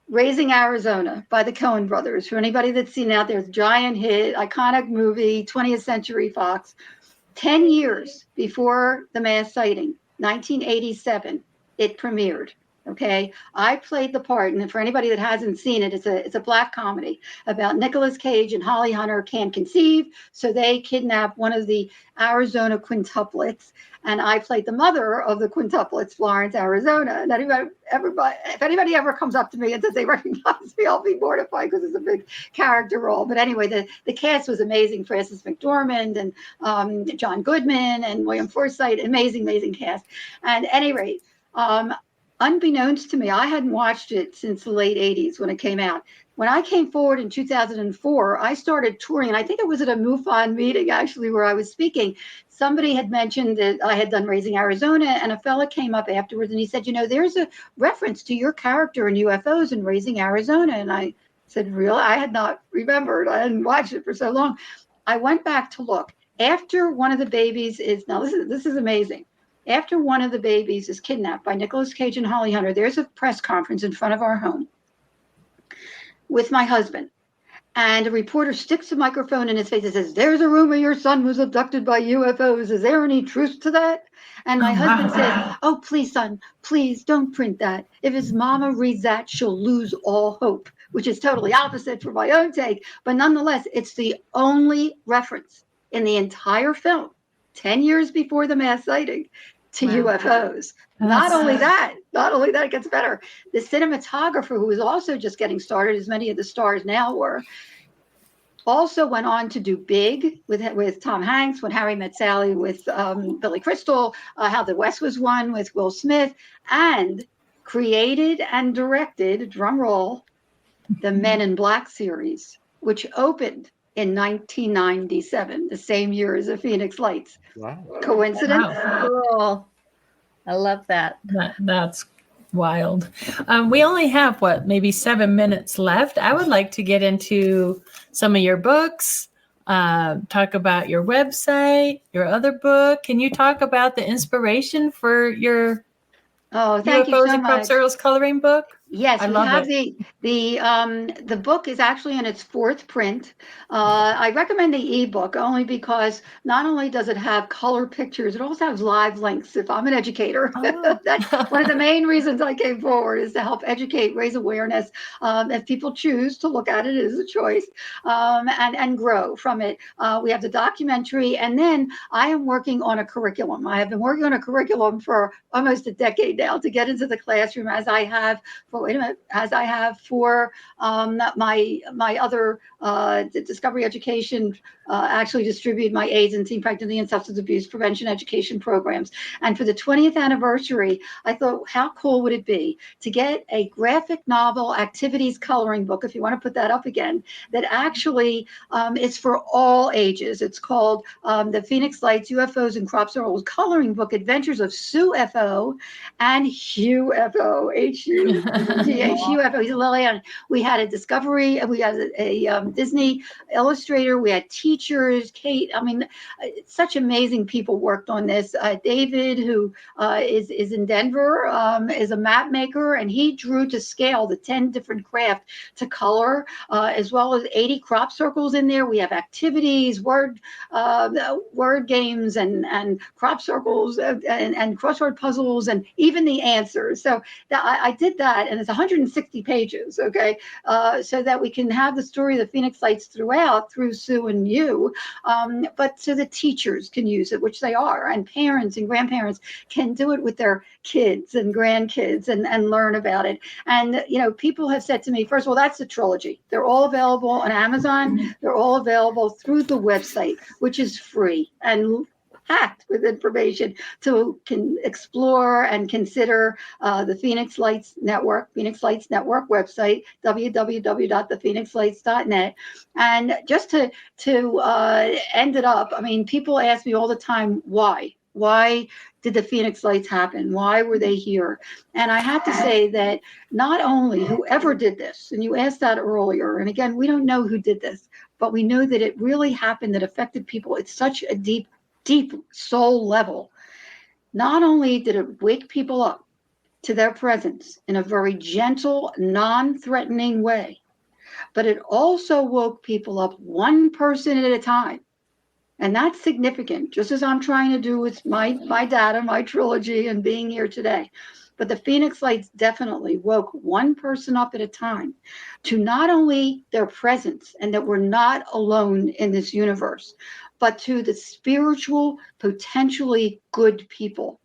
Raising Arizona by the Coen brothers. For anybody that's seen it out there, it's a giant hit, iconic movie, 20th Century Fox. 10 years before the mass sighting, 1987, it premiered. Okay, I played the part, and for anybody that hasn't seen it, it's a black comedy about Nicolas Cage and Holly Hunter can't conceive, so they kidnap one of the Arizona quintuplets, and I played the mother of the quintuplets, Florence, Arizona. And if anybody ever comes up to me and says they recognize me, I'll be mortified because it's a big character role. But anyway, the cast was amazing. Frances McDormand and John Goodman and William Forsythe, amazing cast. And at any rate, unbeknownst to me, I hadn't watched it since the late 80s when it came out. When I came forward in 2004, I started touring, and I think it was at a MUFON meeting, actually, where I was speaking. Somebody had mentioned that I had done Raising Arizona, and a fella came up afterwards, and he said, there's a reference to your character in UFOs in Raising Arizona. And I said, really? I had not remembered. I hadn't watched it for so long. I went back to look. After one of the babies is, now this is amazing. After one of the babies is kidnapped by Nicolas Cage and Holly Hunter, there's a press conference in front of our home with my husband. And a reporter sticks a microphone in his face and says, "There's a rumor your son was abducted by UFOs. Is there any truth to that?" And my husband says, "Oh, please, son, please don't print that. If his mama reads that, she'll lose all hope," which is totally opposite from my own take. But nonetheless, it's the only reference in the entire film, 10 years before the mass sighting, to UFOs. Not only that, it gets better. The cinematographer, who was also just getting started, as many of the stars now were, also went on to do Big with Tom Hanks, When Harry Met Sally with Billy Crystal, How the West Was Won with Will Smith, and created and directed, drum roll, the Men in Black series, which opened in 1997, the same year as the Phoenix Lights. Wow. Coincidence? Wow. Cool. I love that. That's wild. We only have, maybe 7 minutes left. I would like to get into some of your books, talk about your website, your other book. Can you talk about the inspiration for your thank you UFOs so and Crop much. Circles coloring book? Yes, I we love have it. the book is actually in its 4th print. I recommend the ebook only because not only does it have color pictures, it also has live links. If I'm an educator, that's one of the main reasons I came forward, is to help educate, raise awareness. If people choose to look at it, it is a choice, and grow from it. We have the documentary, and then I am working on a curriculum. I have been working on a curriculum for almost a decade now to get into the classroom, as I have for my other Discovery Education, actually distribute my AIDS and teen pregnancy and substance abuse prevention education programs. And for the 20th anniversary, I thought, how cool would it be to get a graphic novel activities coloring book, if you want to put that up again, that actually is for all ages. It's called the Phoenix Lights, UFOs and Crop Circles Coloring Book, Adventures of Sue F.O. and Hugh F.O. UFO. He's a Lillian. We had a Discovery. We had a Disney illustrator. We had teachers. Kate. I mean, such amazing people worked on this. David, who is in Denver, is a map maker, and he drew to scale the 10 different craft to color, as well as 80 crop circles in there. We have activities, word games, and crop circles, and crossword puzzles, and even the answers. So I did that, and it's 160 pages, okay, so that we can have the story of the Phoenix Lights through Sue and you, but so the teachers can use it, which they are, and parents and grandparents can do it with their kids and grandkids and learn about it. And, people have said to me, first of all, that's the trilogy. They're all available on Amazon. They're all available through the website, which is free and packed with information can explore and consider the Phoenix Lights Network website, www.thephoenixlights.net. And just to end it up, I mean, people ask me all the time, why? Why did the Phoenix Lights happen? Why were they here? And I have to say that not only whoever did this, and you asked that earlier, and again, we don't know who did this, but we know that it really happened, that affected people at such a deep, deep soul level. Not only did it wake people up to their presence in a very gentle, non-threatening way, but it also woke people up one person at a time. And that's significant, just as I'm trying to do with my data, my trilogy, and being here today. But the Phoenix Lights definitely woke one person up at a time to not only their presence and that we're not alone in this universe, but to the spiritual, potentially good people,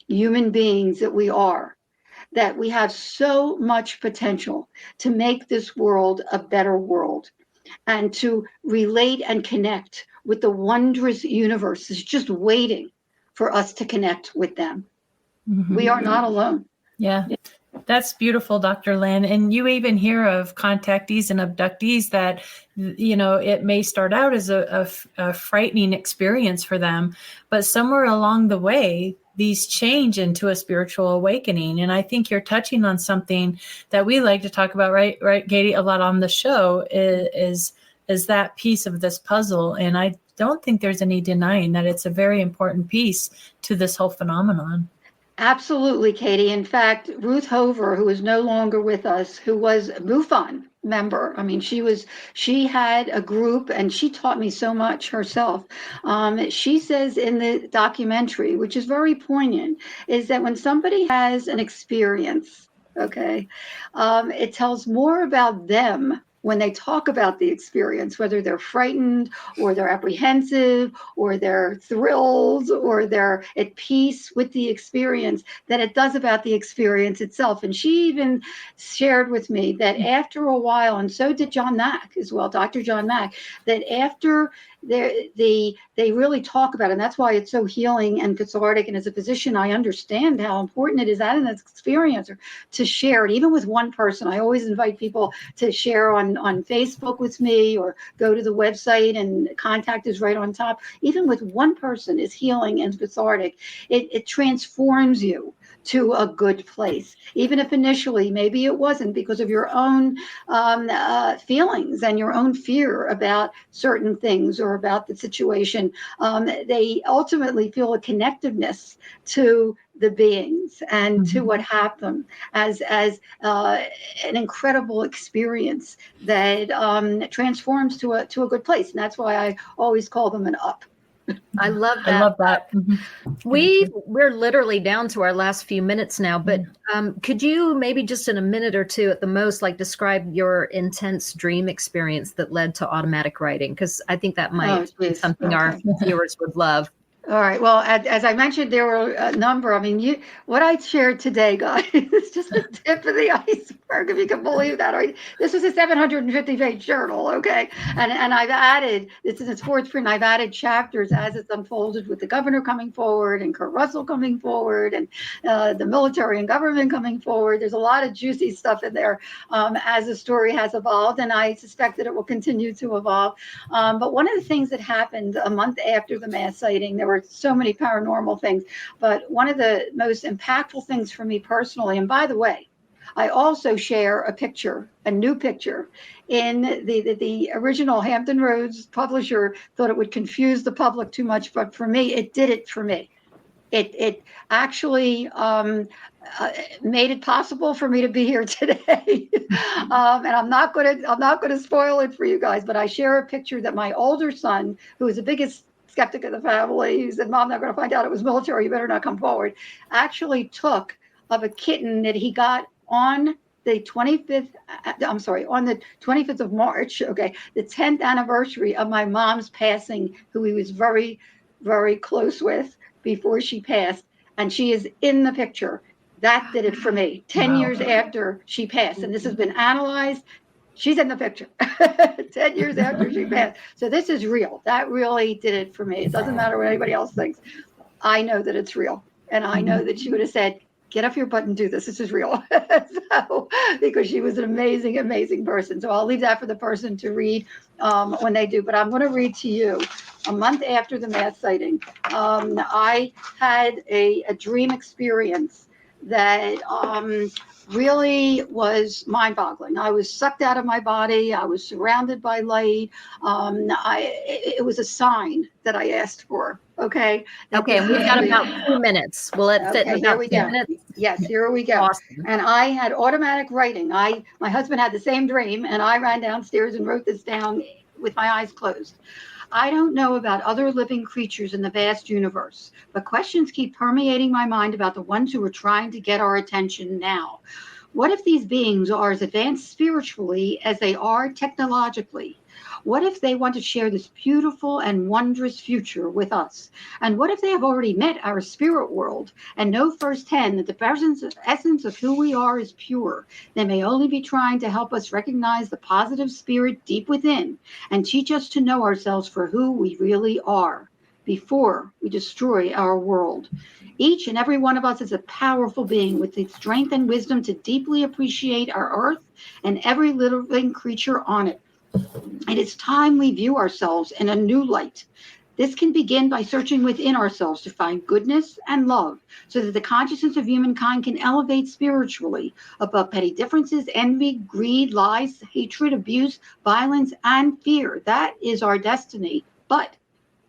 human beings that we are, that we have so much potential to make this world a better world and to relate and connect with the wondrous universe is just waiting for us to connect with them. Mm-hmm. We are not alone. Yeah. That's beautiful, Dr. Lynne. And you even hear of contactees and abductees that, you know, it may start out as a frightening experience for them, but somewhere along the way, these change into a spiritual awakening. And I think you're touching on something that we like to talk about, right, Katie, a lot on the show is that piece of this puzzle. And I don't think there's any denying that it's a very important piece to this whole phenomenon. Absolutely, Katie. In fact, Ruth Hover, who is no longer with us, who was a MUFON member. I mean, she had a group and she taught me so much herself. She says in the documentary, which is very poignant, is that when somebody has an experience, okay, it tells more about them when they talk about the experience, whether they're frightened or they're apprehensive or they're thrilled or they're at peace with the experience, than it does about the experience itself. And she even shared with me that after a while, and so did John Mack as well, Dr. John Mack, that after they really talk about it, and that's why it's so healing and cathartic. And as a physician, I understand how important it is that in that experience or to share it, even with one person. I always invite people to share on Facebook with me or go to the website, and contact is right on top. Even with one person is healing and cathartic. It transforms you to a good place, even if initially maybe it wasn't because of your own feelings and your own fear about certain things or about the situation. They ultimately feel a connectiveness to the beings and to what happened as an incredible experience that transforms to a good place. And that's why I always call them an up. I love that. I love that. We're literally down to our last few minutes now, but could you maybe just in a minute or two at the most, like describe your intense dream experience that led to automatic writing? Because I think that might be something our viewers would love. All right. Well, as I mentioned, there were a number. I mean, what I shared today, guys, is just the tip of the iceberg, if you can believe that. Right? This was a 750-page journal, okay? And I've added, this is its fourth print, I've added chapters as it's unfolded with the governor coming forward and Kurt Russell coming forward and the military and government coming forward. There's a lot of juicy stuff in there as the story has evolved, and I suspect that it will continue to evolve. But one of the things that happened a month after the mass sighting, there were so many paranormal things, but one of the most impactful things for me personally, and by the way, I also share a picture, a new picture in the original Hampton Roads publisher thought it would confuse the public too much, but for me, it did it for me. It actually made it possible for me to be here today. And I'm not going to spoil it for you guys, but I share a picture that my older son, who is the biggest skeptic of the family, he said, "Mom, they're going to find out it was military. You better not come forward," actually took of a kitten that he got on the 25th of March, okay, the 10th anniversary of my mom's passing, who he was very, very close with before she passed. And she is in the picture. That did it for me. 10 years after she passed. And this has been analyzed. She's in the picture 10 years after she passed. So this is real. That really did it for me. It doesn't matter what anybody else thinks. I know that it's real. And I know that she would have said, get off your butt and do this. This is real. So, because she was an amazing, amazing person. So I'll leave that for the person to read when they do. But I'm going to read to you. A month after the mass sighting, I had a dream experience that really was mind-boggling. I was sucked out of my body. I was surrounded by light. It was a sign that I asked for. Okay. Okay, and we've got about 2 minutes. Will it fit in about 2 minutes? Yes, here we go. Awesome. And I had automatic writing. My husband had the same dream, and I ran downstairs and wrote this down with my eyes closed. I don't know about other living creatures in the vast universe, but questions keep permeating my mind about the ones who are trying to get our attention now. What if these beings are as advanced spiritually as they are technologically? What if they want to share this beautiful and wondrous future with us? And what if they have already met our spirit world and know firsthand that the essence of who we are is pure? They may only be trying to help us recognize the positive spirit deep within and teach us to know ourselves for who we really are before we destroy our world. Each and every one of us is a powerful being with the strength and wisdom to deeply appreciate our earth and every living creature on it. It is time we view ourselves in a new light. This can begin by searching within ourselves to find goodness and love so that the consciousness of humankind can elevate spiritually above petty differences, envy, greed, lies, hatred, abuse, violence, and fear. That is our destiny. But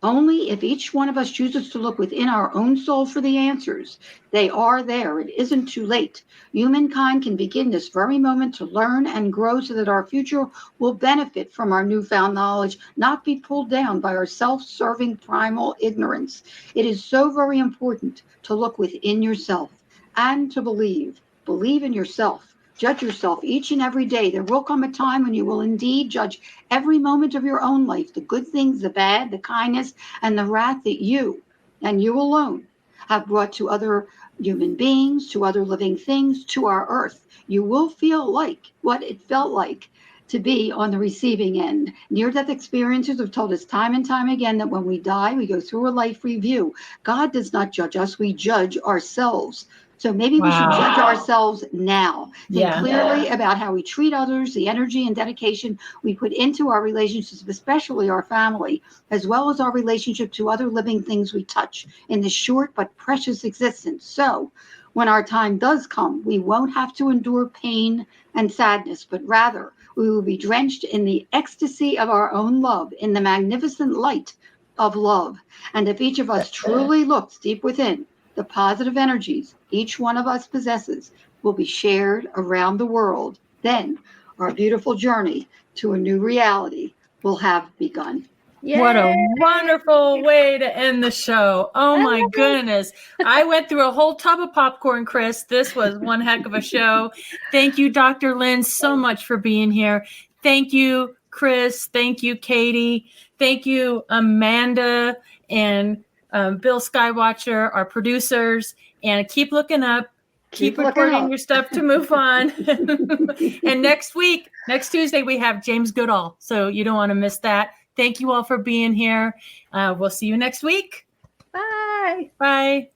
only if each one of us chooses to look within our own soul for the answers. They are there. It isn't too late. Humankind can begin this very moment to learn and grow so that our future will benefit from our newfound knowledge, not be pulled down by our self-serving primal ignorance. It is so very important to look within yourself and to believe. Believe in yourself. Judge yourself each and every day. There will come a time when you will indeed judge every moment of your own life, the good things, the bad, the kindness, and the wrath that you, and you alone, have brought to other human beings, to other living things, to our earth. You will feel like what it felt like to be on the receiving end. Near-death experiences have told us time and time again that when we die, we go through a life review. God does not judge us. We judge ourselves. So maybe we should judge ourselves now. Think clearly about how we treat others, the energy and dedication we put into our relationships, especially our family, as well as our relationship to other living things we touch in this short but precious existence. So when our time does come, we won't have to endure pain and sadness, but rather we will be drenched in the ecstasy of our own love, in the magnificent light of love. And if each of us truly looks deep within, the positive energies each one of us possesses will be shared around the world. Then our beautiful journey to a new reality will have begun. Yay. What a wonderful way to end the show. Oh my goodness. I went through a whole tub of popcorn, Chris. This was one heck of a show. Thank you, Dr. Lynne, so much for being here. Thank you, Chris. Thank you, Katie. Thank you, Amanda and Bill Skywatcher, our producers, and keep looking up, keep recording your stuff to move on. And next Tuesday, we have James Goodall, so you don't want to miss that. Thank you all for being here. We'll see you next week. Bye. Bye.